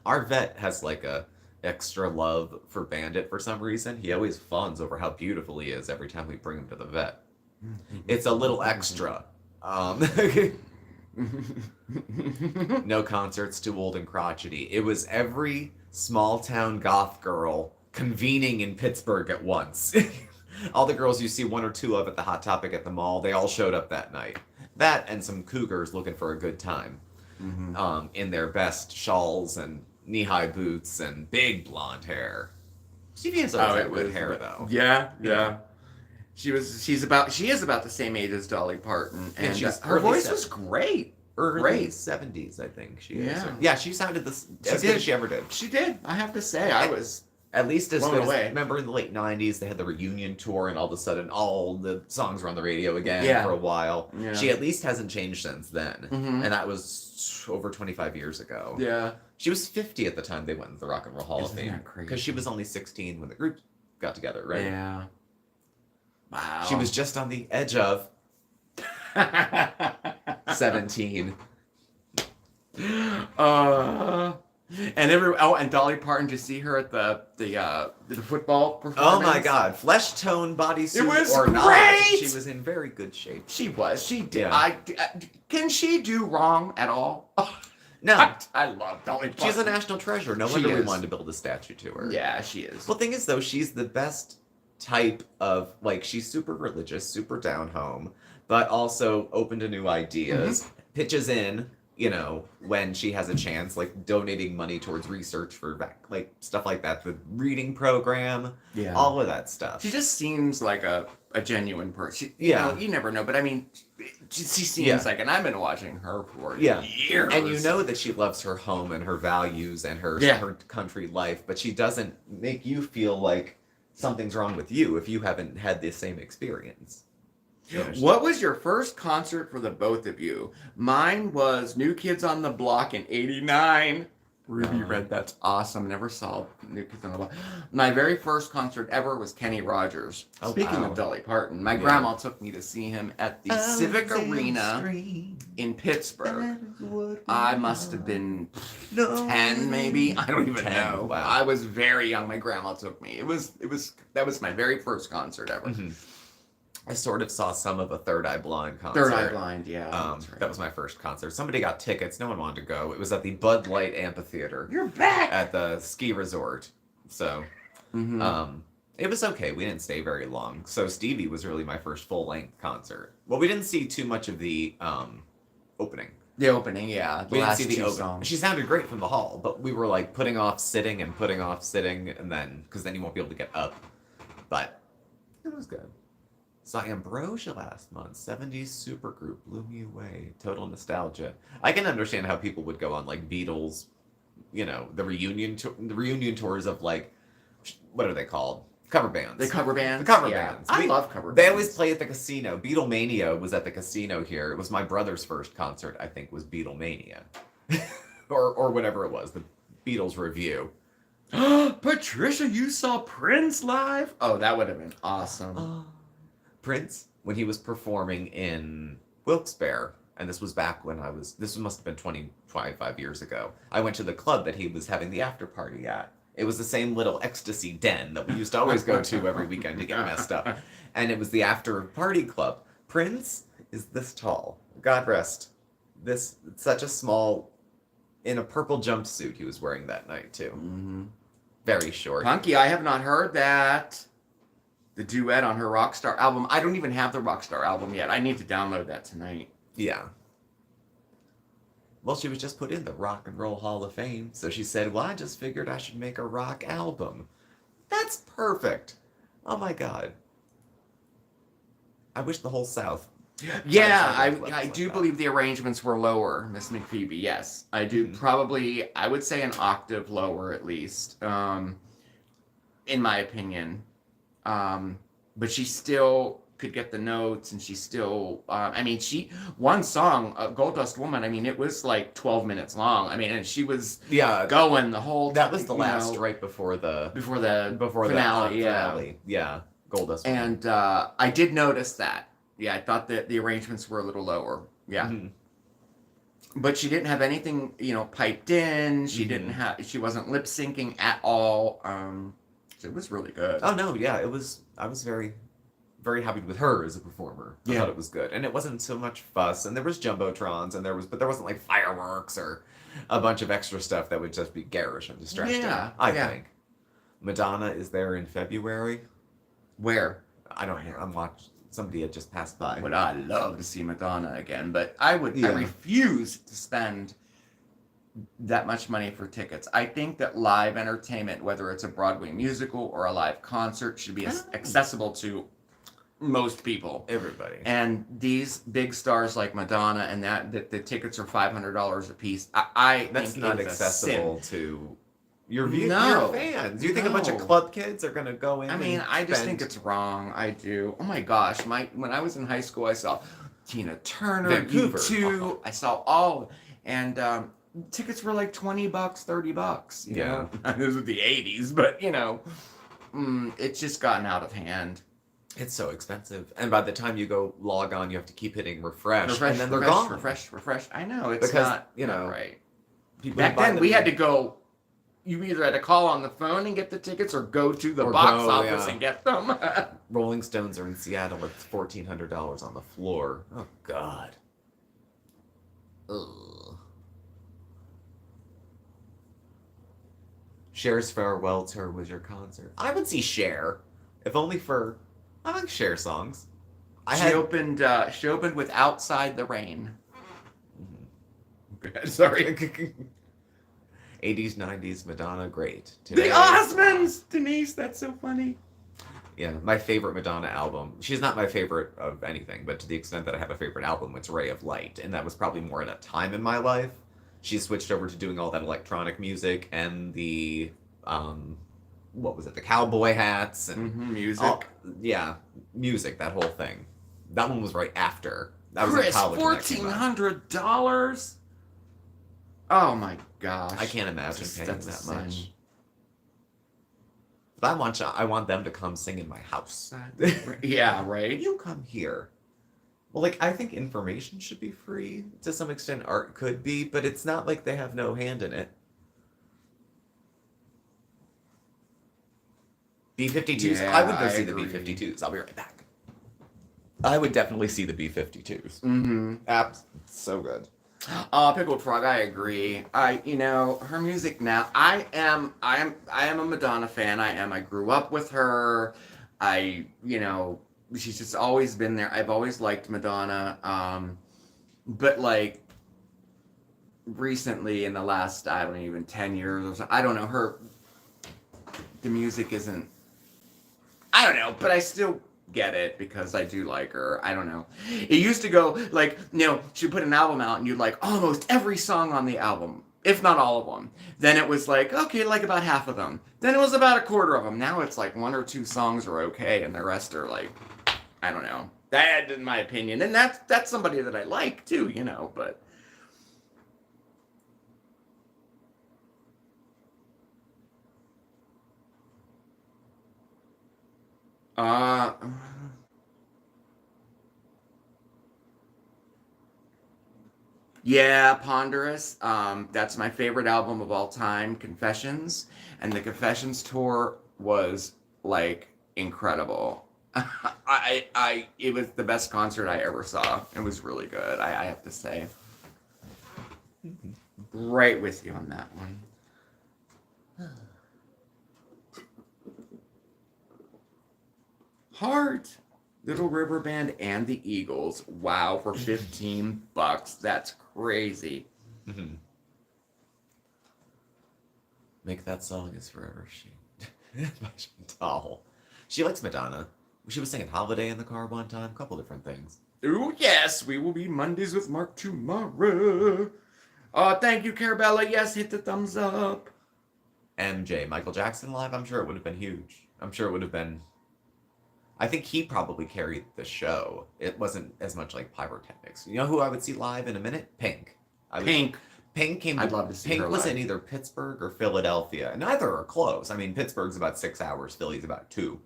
Speaker 1: our vet has like a extra love for Bandit for some reason. He always fawns over how beautiful he is every time we bring him to the vet. It's a little extra. No concerts, too old and crotchety. It was every small town goth girl convening in Pittsburgh at once. All the girls you see one or two of at the Hot Topic at the mall, they all showed up that night. That and some cougars looking for a good time. Mm-hmm. In their best shawls and knee-high boots and big blonde hair. Stevie has always had good hair, though.
Speaker 2: Yeah. She is about the same age as Dolly Parton, and her voice was great.
Speaker 1: Early 70s, I think she is.
Speaker 2: Yeah.
Speaker 1: Yeah, she sounded as good as she ever did.
Speaker 2: She did. I have to say, I was
Speaker 1: at least as good
Speaker 2: away.
Speaker 1: Remember in the late 90s, they had the reunion tour, and all of a sudden, all the songs were on the radio again for a while. Yeah. She at least hasn't changed since then. Mm-hmm. And that was over 25 years ago.
Speaker 2: Yeah.
Speaker 1: She was 50 at the time they went into the Rock and Roll Hall of Fame. Because she was only 16 when the group got together, right?
Speaker 2: Yeah. Wow.
Speaker 1: She was just on the edge of 17.
Speaker 2: And Dolly Parton, to see her at the football performance.
Speaker 1: Oh my God, flesh tone bodysuit
Speaker 2: it was
Speaker 1: or
Speaker 2: great!
Speaker 1: Not, she was in very good shape.
Speaker 2: She was. She did.
Speaker 1: Yeah.
Speaker 2: Can she do wrong at all?
Speaker 1: No.
Speaker 2: I love Dolly Parton.
Speaker 1: She's a national treasure. No wonder we wanted to build a statue to her.
Speaker 2: Yeah, she is.
Speaker 1: Well, the thing is, though, she's the best type of, she's super religious, super down home, but also open to new ideas, pitches in, when she has a chance, donating money towards research for, stuff like that, the reading program, all of that stuff.
Speaker 2: She just seems like a genuine person. You never know, but I mean, she seems like, and I've been watching her for years.
Speaker 1: And you know that she loves her home and her values and her country life, but she doesn't make you feel like something's wrong with you if you haven't had the same experience.
Speaker 2: What was your first concert for the both of you? Mine was New Kids on the Block in '89. Ruby Red, that's awesome. Never saw New Kids on the Block. My very first concert ever was Kenny Rogers. Speaking of Dolly Parton, my grandma took me to see him at the Civic Arena in Pittsburgh. I must have been 10, maybe. I don't even know.
Speaker 1: Wow.
Speaker 2: I was very young. My grandma took me. That was my very first concert ever.
Speaker 1: Mm-hmm. I sort of saw some of a Third Eye Blind concert.
Speaker 2: Third Eye Blind, yeah.
Speaker 1: That's right. That was my first concert. Somebody got tickets. No one wanted to go. It was at the Bud Light Amphitheater.
Speaker 2: You're back!
Speaker 1: At the ski resort. So, it was okay. We didn't stay very long. So Stevie was really my first full-length concert. Well, we didn't see too much of the opening.
Speaker 2: The opening, yeah.
Speaker 1: We didn't see the opening. She sounded great from the hall, but we were putting off sitting, and then, because then you won't be able to get up. But it was good. Saw Ambrosia last month. 70s supergroup blew me away. Total nostalgia. I can understand how people would go on like Beatles, the reunion tours of like, what are they called? Cover bands.
Speaker 2: The cover bands.
Speaker 1: The cover bands.
Speaker 2: I love cover bands.
Speaker 1: They always play at the casino. Beatlemania was at the casino here. It was my brother's first concert, I think, was Beatlemania. or whatever it was. The Beatles review.
Speaker 2: Patricia, you saw Prince live? Oh, that would have been awesome.
Speaker 1: Prince, when he was performing in Wilkes-Barre, and this was back when this must have been 25 years ago. I went to the club that he was having the after party at. It was the same little ecstasy den that we used to always go to every weekend to get messed up. And it was the after party club. Prince is this tall. God rest. This, such a small, in a purple jumpsuit he was wearing that night too.
Speaker 2: Mm-hmm.
Speaker 1: Very short.
Speaker 2: Punky, I have not heard that. The duet on her Rockstar album. I don't even have the Rockstar album yet. I need to download that tonight.
Speaker 1: Yeah. Well, she was just put in the Rock and Roll Hall of Fame, so she said, well, I just figured I should make a rock album. That's perfect. Oh my God. I wish the whole South.
Speaker 2: Yeah, I do believe the arrangements were lower, Miss McPhoebe. Yes, I do. Mm-hmm. Probably, I would say an octave lower at least, in my opinion. But she still could get the notes, and she still, one song, Gold Dust Woman, it was like 12 minutes long. And she was going the whole
Speaker 1: time. That was the last, right before the
Speaker 2: finale.
Speaker 1: Finale. Yeah, Gold Dust Woman.
Speaker 2: And I did notice that. Yeah, I thought that the arrangements were a little lower. Yeah. Mm-hmm. But she didn't have anything, piped in. She she wasn't lip syncing at all. So it was really good.
Speaker 1: Oh no, yeah, I was very, very happy with her as a performer. I thought it was good. And it wasn't so much fuss, and there was jumbotrons, and but there wasn't like fireworks or a bunch of extra stuff that would just be garish and distracting. I think. Madonna is there in February.
Speaker 2: Where?
Speaker 1: I don't know. I'm watching. Somebody had just passed by.
Speaker 2: Would I love to see Madonna again, but I refuse to spend that much money for tickets. I think that live entertainment, whether it's a Broadway musical or a live concert, should be accessible to most people.
Speaker 1: Everybody.
Speaker 2: And these big stars like Madonna and that the tickets are $500 a piece. I
Speaker 1: that's
Speaker 2: think
Speaker 1: not accessible to your fans. You think a bunch of club kids are going to go in?
Speaker 2: I just think it's wrong. I do. Oh my gosh. When I was in high school, I saw Tina Turner,
Speaker 1: Vancouver.
Speaker 2: U2. I saw all, and tickets were like $20, $30. You know? This was the 80s, but it's just gotten out of hand.
Speaker 1: It's so expensive, and by the time you go log on, you have to keep hitting refresh and then they're gone.
Speaker 2: Refresh. I know it's not right.
Speaker 1: Back
Speaker 2: then we had to go. You either had to call on the phone and get the tickets, or go to the box office and get them.
Speaker 1: Rolling Stones are in Seattle at $1,400 on the floor. Oh God. Ugh. Cher's farewell tour was your concert. I would see Cher, if only for. I like Cher songs.
Speaker 2: She opened with "Outside the Rain." Mm-hmm. Sorry.
Speaker 1: 80s, 90s, Madonna, great. Today,
Speaker 2: the Osmonds! Denise, that's so funny.
Speaker 1: Yeah, my favorite Madonna album. She's not my favorite of anything, but to the extent that I have a favorite album, it's Ray of Light. And that was probably more at a time in my life. She switched over to doing all that electronic music and the, what was it, the cowboy hats and
Speaker 2: music.
Speaker 1: Music, that whole thing. That one was right after. That was
Speaker 2: Chris,
Speaker 1: in college.
Speaker 2: $1,400? Oh my gosh.
Speaker 1: I can't imagine paying that much. But I want them to come sing in my house.
Speaker 2: Yeah, right?
Speaker 1: You come here. Well, I think information should be free. To some extent, art could be, but it's not like they have no hand in it. B-52s. Yeah, I would go see the B-52s. I'll be right back. I would definitely see the B-52s.
Speaker 2: Mm-hmm.
Speaker 1: So good.
Speaker 2: Pickled Frog, I agree. Her music now. I am a Madonna fan. I grew up with her. She's just always been there. I've always liked Madonna. But recently in the last, 10 years or so, I don't know, the music isn't, I don't know, but I still get it because I do like her. I don't know. It used to go like, she'd put an album out and you'd like almost every song on the album, if not all of them. Then it was like, okay, like about half of them. Then it was about a quarter of them. Now it's like 1 or 2 songs are okay and the rest are like, I don't know. That, in my opinion. And that's somebody that I like too, but. Yeah, Ponderous. That's my favorite album of all time, Confessions. And the Confessions tour was like incredible. It was the best concert I ever saw. It was really good, I have to say. Right with you on that one. Heart, Little River Band, and the Eagles. Wow, for $15. That's crazy.
Speaker 1: Mm-hmm. Make That Song Is Forever She. Doll. She likes Madonna. She was singing Holiday in the car one time. A couple different things.
Speaker 2: Oh, yes. We will be Mondays with Mark tomorrow. Oh, thank you, Carabella. Yes, hit the thumbs up.
Speaker 1: MJ, Michael Jackson live? I'm sure it would have been huge. I'm sure it would have been... I think he probably carried the show. It wasn't as much like pyrotechnics. You know who I would see live in a minute? Pink.
Speaker 2: Pink.
Speaker 1: Pink came.
Speaker 2: I'd love to see
Speaker 1: Pink
Speaker 2: her
Speaker 1: was
Speaker 2: live.
Speaker 1: in either Pittsburgh or Philadelphia. And neither are close. I mean, Pittsburgh's about 6 hours. Philly's about 2.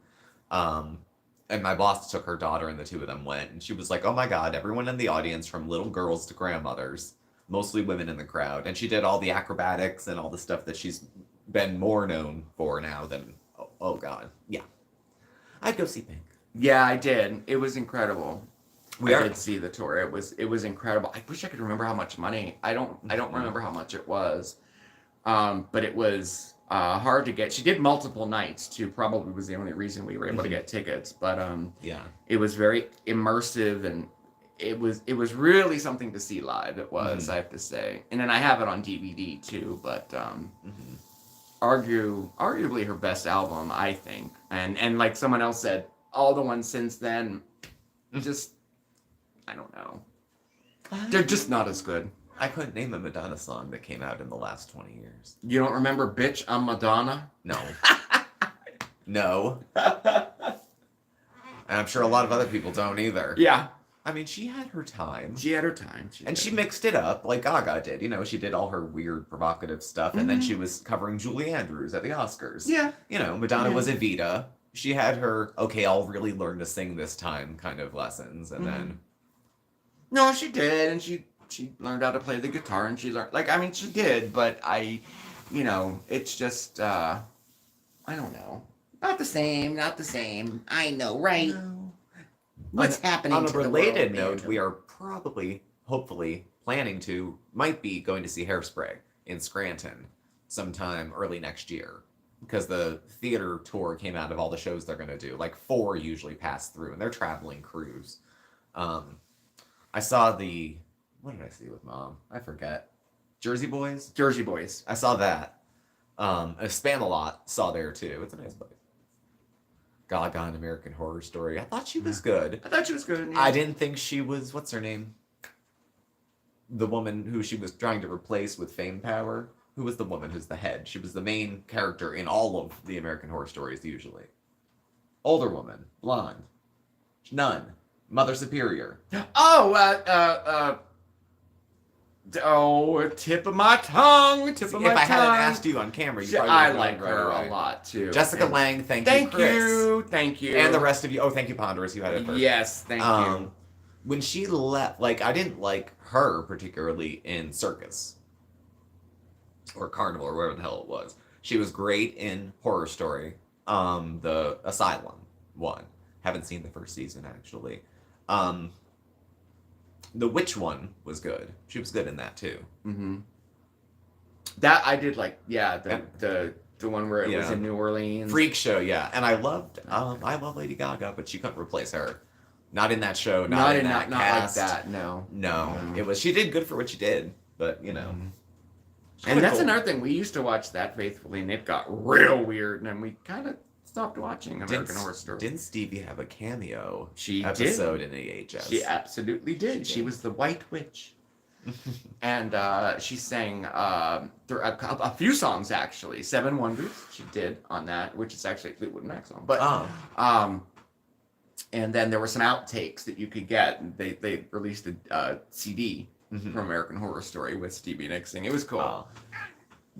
Speaker 1: And my boss took her daughter, and the two of them went. And she was like, "Oh my God, everyone in the audience, from little girls to grandmothers, mostly women in the crowd." And she did all the acrobatics and all the stuff that she's been more known for now than. Oh God, yeah. I'd go see Pink.
Speaker 2: Yeah, I did. It was incredible. I did see the tour. It was incredible. I wish I could remember how much money. I don't remember how much it was. But it was hard to get. She did multiple nights too. Probably was the only reason we were able to get tickets. But
Speaker 1: yeah,
Speaker 2: it was very immersive, and it was really something to see live. It was, I have to say. And then I have it on DVD too. But arguably her best album, I think. And like someone else said, all the ones since then, just, I don't know. They're just not as good.
Speaker 1: I couldn't name a Madonna song that came out in the last 20 years.
Speaker 2: You don't remember Bitch, I'm Madonna?
Speaker 1: No. No. And I'm sure a lot of other people don't either.
Speaker 2: Yeah.
Speaker 1: I mean, she had her time.
Speaker 2: She had her time.
Speaker 1: She mixed it up like Gaga did. You know, she did all her weird, provocative stuff, and then she was covering Julie Andrews at the Oscars.
Speaker 2: Yeah.
Speaker 1: You know, Madonna was Evita. She had her, okay, I'll really learn to sing this time kind of lessons, and then...
Speaker 2: No, she did, and she learned how to play the guitar, and she learned... Like, I mean, she did, but it's just, I don't know. Not the same. I know, right? No. What's happening
Speaker 1: on a
Speaker 2: to
Speaker 1: related
Speaker 2: the world,
Speaker 1: note, we are probably, hopefully, might be going to see Hairspray in Scranton sometime early next year. Because the theater tour came out of all the shows they're going to do. Like 4 usually pass through, and they're traveling crews. I saw what did I see with Mom? I forget. Jersey Boys?
Speaker 2: Jersey Boys.
Speaker 1: I saw that. Spamalot saw there too. It's a nice place. Gaga, an American Horror Story. I thought she was good.
Speaker 2: I thought she was good. Yeah.
Speaker 1: I didn't think she was, what's her name? The woman who she was trying to replace with fame power. Who was the woman who's the head? She was the main character in all of the American Horror Stories, usually. Older woman. Blonde. Nun. Mother Superior.
Speaker 2: Oh, tip of my tongue. If I
Speaker 1: hadn't asked you on camera, you probably would have
Speaker 2: I like
Speaker 1: right
Speaker 2: her
Speaker 1: away.
Speaker 2: a lot, too.
Speaker 1: Jessica Lange, thank you, Chris.
Speaker 2: Thank you.
Speaker 1: And the rest of you. Oh, thank you, Ponderous. You had it first.
Speaker 2: Yes, thank you.
Speaker 1: When she left, like, I didn't like her particularly in Circus. Or Carnival, or whatever the hell it was. She was great in Horror Story. The Asylum one. Haven't seen the first season, actually. The Witch one was good. She was good in that, too.
Speaker 2: Mm-hmm. That I did like, the one where it was in New Orleans.
Speaker 1: Freak Show, yeah. And I love Lady Gaga, but she couldn't replace her. Not in that show, not in that cast.
Speaker 2: Not like that, no.
Speaker 1: It was, she did good for what she did, but, you know.
Speaker 2: And that's another thing. We used to watch that faithfully, and it got real weird, and we kind of stopped watching American Horror Story.
Speaker 1: Didn't Stevie have a cameo
Speaker 2: She
Speaker 1: episode
Speaker 2: did.
Speaker 1: in AHS?
Speaker 2: She absolutely did. She was the White Witch. And she sang a few songs, actually. Seven Wonders she did on that, which is actually a Fleetwood Mac song. But and then there were some outtakes that you could get. They released a CD from American Horror Story with Stevie Nicks singing. It was cool.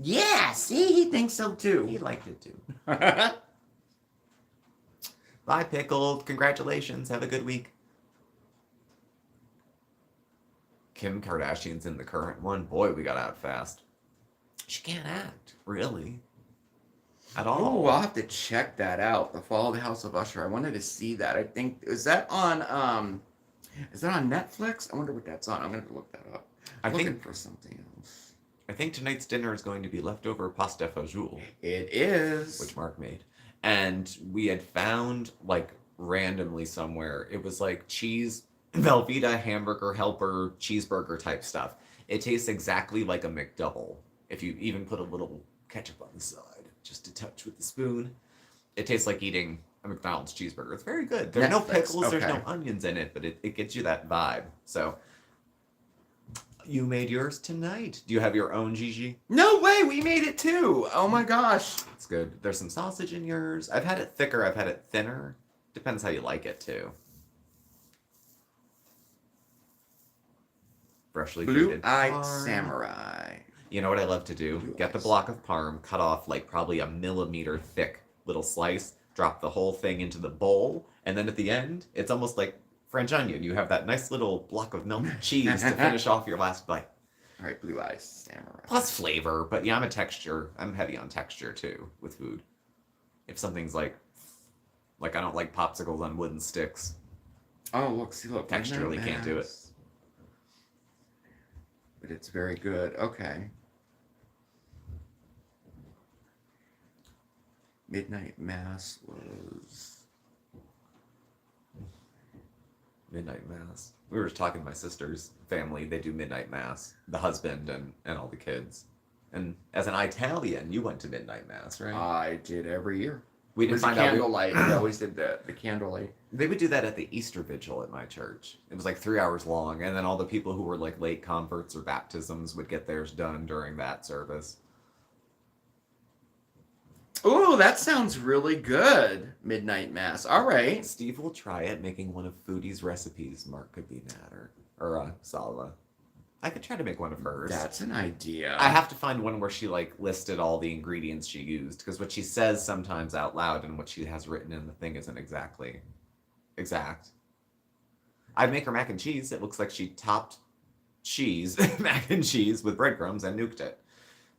Speaker 2: Yeah, see, he thinks so too.
Speaker 1: He liked it too. Bye, Pickled. Congratulations. Have a good week. Kim Kardashian's in the current one. Boy, we got out fast. She can't act, really. At all.
Speaker 2: Oh, I'll have to check that out. The Fall of the House of Usher. I wanted to see that. I think is that on Netflix? I wonder what that's on. I'm gonna look that up. I'm looking for something else.
Speaker 1: I think tonight's dinner is going to be leftover pasta fajoule.
Speaker 2: It is.
Speaker 1: Which Mark made. And we had found, like, randomly somewhere, it was like cheese, Velveeta, hamburger helper, cheeseburger type stuff. It tastes exactly like a McDouble. If you even put a little ketchup on the side, just a touch with the spoon. It tastes like eating a McDonald's cheeseburger. It's very good. There's no pickles, there's no onions in it, but it gets you that vibe. So, you made yours tonight. Do you have your own Gigi?
Speaker 2: No way, we made it too. Oh my gosh.
Speaker 1: It's good. There's some sausage in yours. I've had it thicker, I've had it thinner. Depends how you like it too. Freshly grated
Speaker 2: Blue-eyed samurai.
Speaker 1: You know what I love to do? Get the block of parm, cut off like probably a millimeter thick little slice, drop the whole thing into the bowl, and then at the end, it's almost like French onion. You have that nice little block of melted cheese to finish off your last bite.
Speaker 2: All right, blue-eyed samurai.
Speaker 1: Plus flavor, but yeah, I'm heavy on texture too with food. If something's like I don't like popsicles on wooden sticks.
Speaker 2: Oh, look,
Speaker 1: Texturally can't do it.
Speaker 2: But it's very good. Okay. Midnight Mass was...
Speaker 1: Midnight Mass. We were just talking to my sister's family. They do Midnight Mass. The husband and all the kids. And as an Italian, you went to Midnight Mass, right?
Speaker 2: I did every year.
Speaker 1: We didn't find
Speaker 2: candlelight. We always did the candlelight.
Speaker 1: They would do that at the Easter Vigil at my church. It was like 3 hours long, and then all the people who were like late converts or baptisms would get theirs done during that service.
Speaker 2: Oh, that sounds really good. Midnight Mass. All right.
Speaker 1: Steve will try it, making one of Foodie's recipes. Mark could be mad, or Salva. I could try to make one of hers.
Speaker 2: That's an idea.
Speaker 1: I have to find one where she like listed all the ingredients she used, because what she says sometimes out loud and what she has written in the thing isn't exactly exact. I'd make her mac and cheese. It looks like she topped cheese, mac and cheese with breadcrumbs and nuked it.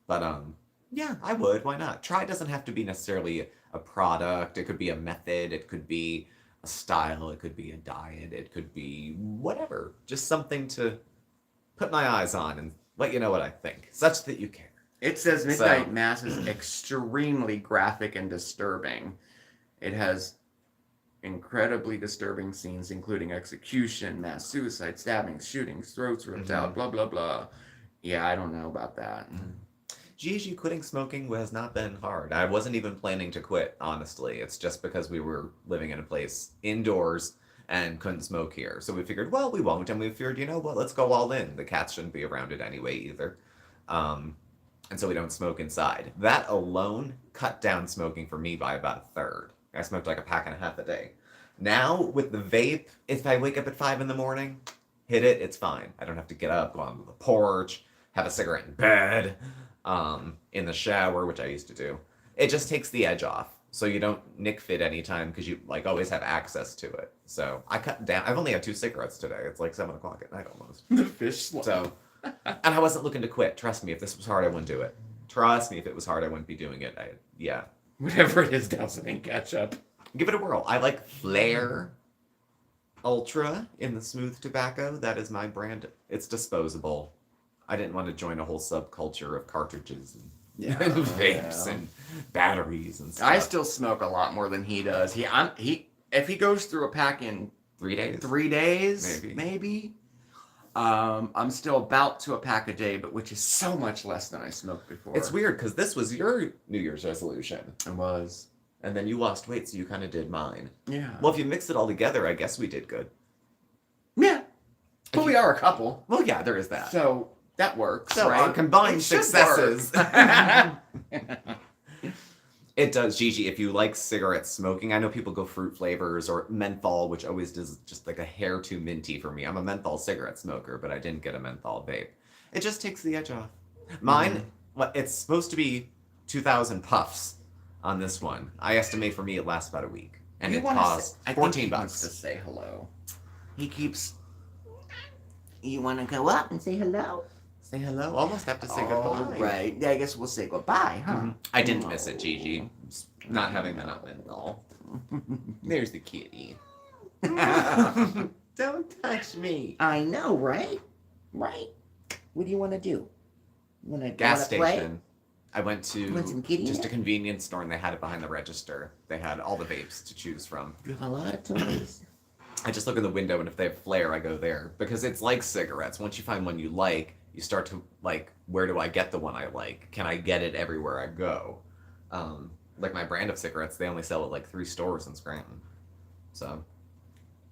Speaker 1: But yeah, I would. Why not? Try doesn't have to be necessarily a product. It could be a method. It could be a style. It could be a diet. It could be whatever. Just something to put my eyes on and let you know what I think, such that you care.
Speaker 2: It says Midnight Mass is extremely graphic and disturbing. It has incredibly disturbing scenes, including execution, mass suicide, stabbings, shootings, throats ripped out, blah, blah, blah. Yeah, I don't know about that.
Speaker 1: Gigi, quitting smoking has not been hard. I wasn't even planning to quit, honestly. It's just because we were living in a place indoors and couldn't smoke here. So we figured, well, we won't. And we figured, you know what, let's go all in. The cats shouldn't be around it anyway either. And so we don't smoke inside. That alone cut down smoking for me by about a third. I smoked like a pack and a half a day. Now, with the vape, if I wake up at 5 in the morning, hit it, it's fine. I don't have to get up, go onto the porch, have a cigarette in bed, in the shower, which I used to do. It just takes the edge off. So you don't nick fit anytime because you like always have access to it. So I cut down. I've only had 2 cigarettes today. It's like 7 o'clock at night almost.
Speaker 2: The fish slime.
Speaker 1: So, and I wasn't looking to quit. Trust me, if this was hard, I wouldn't do it. Trust me, if it was hard, I wouldn't be doing it. Yeah.
Speaker 2: Whatever it is, douse it in ketchup.
Speaker 1: Give it a whirl. I like Flair Ultra in the smooth tobacco. That is my brand. It's disposable. I didn't want to join a whole subculture of cartridges and vapes and batteries and stuff.
Speaker 2: I still smoke a lot more than he does. If he goes through a pack in
Speaker 1: 3 days,
Speaker 2: 3 days, maybe. I'm still about to a pack a day, but which is so much less than I smoked before.
Speaker 1: It's weird because this was your New Year's resolution.
Speaker 2: It was.
Speaker 1: And then you lost weight, so you kind of did mine.
Speaker 2: Yeah.
Speaker 1: Well, if you mix it all together, I guess we did good.
Speaker 2: Yeah. But we are a couple.
Speaker 1: Well, yeah, there is that.
Speaker 2: So that works.
Speaker 1: So
Speaker 2: right?
Speaker 1: our combined
Speaker 2: It should
Speaker 1: successes.
Speaker 2: work.
Speaker 1: It does, Gigi. If you like cigarette smoking, I know people go fruit flavors or menthol, which always does just like a hair too minty for me. I'm a menthol cigarette smoker, but I didn't get a menthol vape. It just takes the edge off. Mine, it's supposed to be 2,000 puffs on this one. I estimate for me it lasts about a week, and it costs $14
Speaker 2: wants to say hello. He keeps. You want to go up and say hello?
Speaker 1: Say hello. Almost have to say goodbye.
Speaker 2: Right. Yeah, I guess we'll say goodbye, huh?
Speaker 1: I didn't miss it, Gigi. Not having the nut menthol. There's the kitty. Don't touch me.
Speaker 2: I know, right? Right. What do you want to do?
Speaker 1: Gas station.
Speaker 2: Play?
Speaker 1: I went to
Speaker 2: Want some kitty
Speaker 1: just a
Speaker 2: yet?
Speaker 1: convenience store and they had it behind the register. They had all the vapes to choose from.
Speaker 2: You have a lot of toys.
Speaker 1: I just look in the window and if they have flare, I go there. Because it's like cigarettes. Once you find one you like, you start to like, where do I get the one I like? Can I get it everywhere I go? Like my brand of cigarettes, they only sell at like 3 stores in Scranton. So,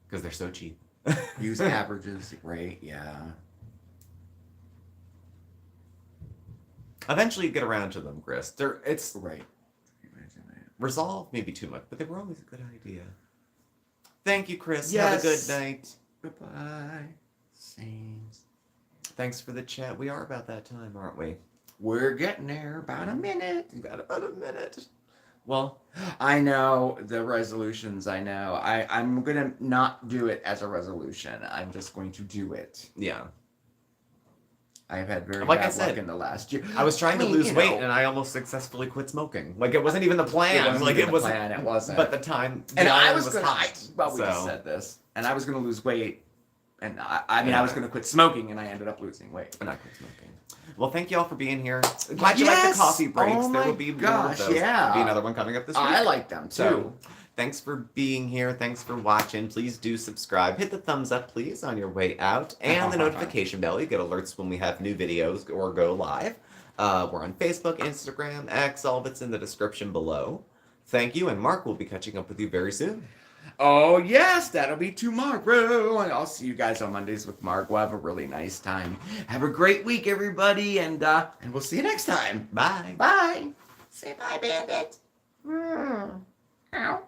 Speaker 1: because they're so cheap.
Speaker 2: Use averages, right? Yeah.
Speaker 1: Eventually you get around to them, Chris. It's
Speaker 2: Right.
Speaker 1: resolve maybe too much, but they were always a good idea. Thank you, Chris.
Speaker 2: Yes.
Speaker 1: Have a good night.
Speaker 2: Goodbye. Sames.
Speaker 1: Thanks for the chat. We are about that time, aren't we?
Speaker 2: We're getting there. About a minute.
Speaker 1: We've got about a minute. Well,
Speaker 2: I know the resolutions. I know. I'm gonna not do it as a resolution. I'm just going to do it.
Speaker 1: yeah.
Speaker 2: I've had very
Speaker 1: Like I
Speaker 2: bad
Speaker 1: said,
Speaker 2: luck in the last year.
Speaker 1: I was trying to
Speaker 2: mean,
Speaker 1: lose
Speaker 2: you
Speaker 1: weight,
Speaker 2: know.
Speaker 1: and I almost successfully quit smoking. Like it wasn't even the plan.
Speaker 2: It wasn't
Speaker 1: like
Speaker 2: even
Speaker 1: it was
Speaker 2: the plan. It wasn't.
Speaker 1: But the time,
Speaker 2: And
Speaker 1: the
Speaker 2: I
Speaker 1: iron
Speaker 2: was gonna.
Speaker 1: hot.
Speaker 2: We just said this, and I was gonna lose weight, and I was gonna quit smoking, and I ended up losing weight.
Speaker 1: And I quit smoking. Well, thank you all for being here. Glad you like the
Speaker 2: Yes!
Speaker 1: coffee breaks.
Speaker 2: Oh
Speaker 1: there
Speaker 2: my
Speaker 1: will be more
Speaker 2: gosh,
Speaker 1: of those.
Speaker 2: yeah.
Speaker 1: There'll be another one coming up this week.
Speaker 2: I like them too.
Speaker 1: So, thanks for being here. Thanks for watching. Please do subscribe. Hit the thumbs up, please, on your way out. And the notification bell. You get alerts when we have new videos or go live. We're on Facebook, Instagram, X. All of it's in the description below. Thank you, and Mark will be catching up with you very soon.
Speaker 2: Oh yes, that'll be tomorrow, and I'll see you guys on Mondays with Mark. We'll have a really nice time. Have a great week, everybody, and we'll see you next time.
Speaker 1: Bye.
Speaker 2: Bye. Say bye, Bandit. Ow.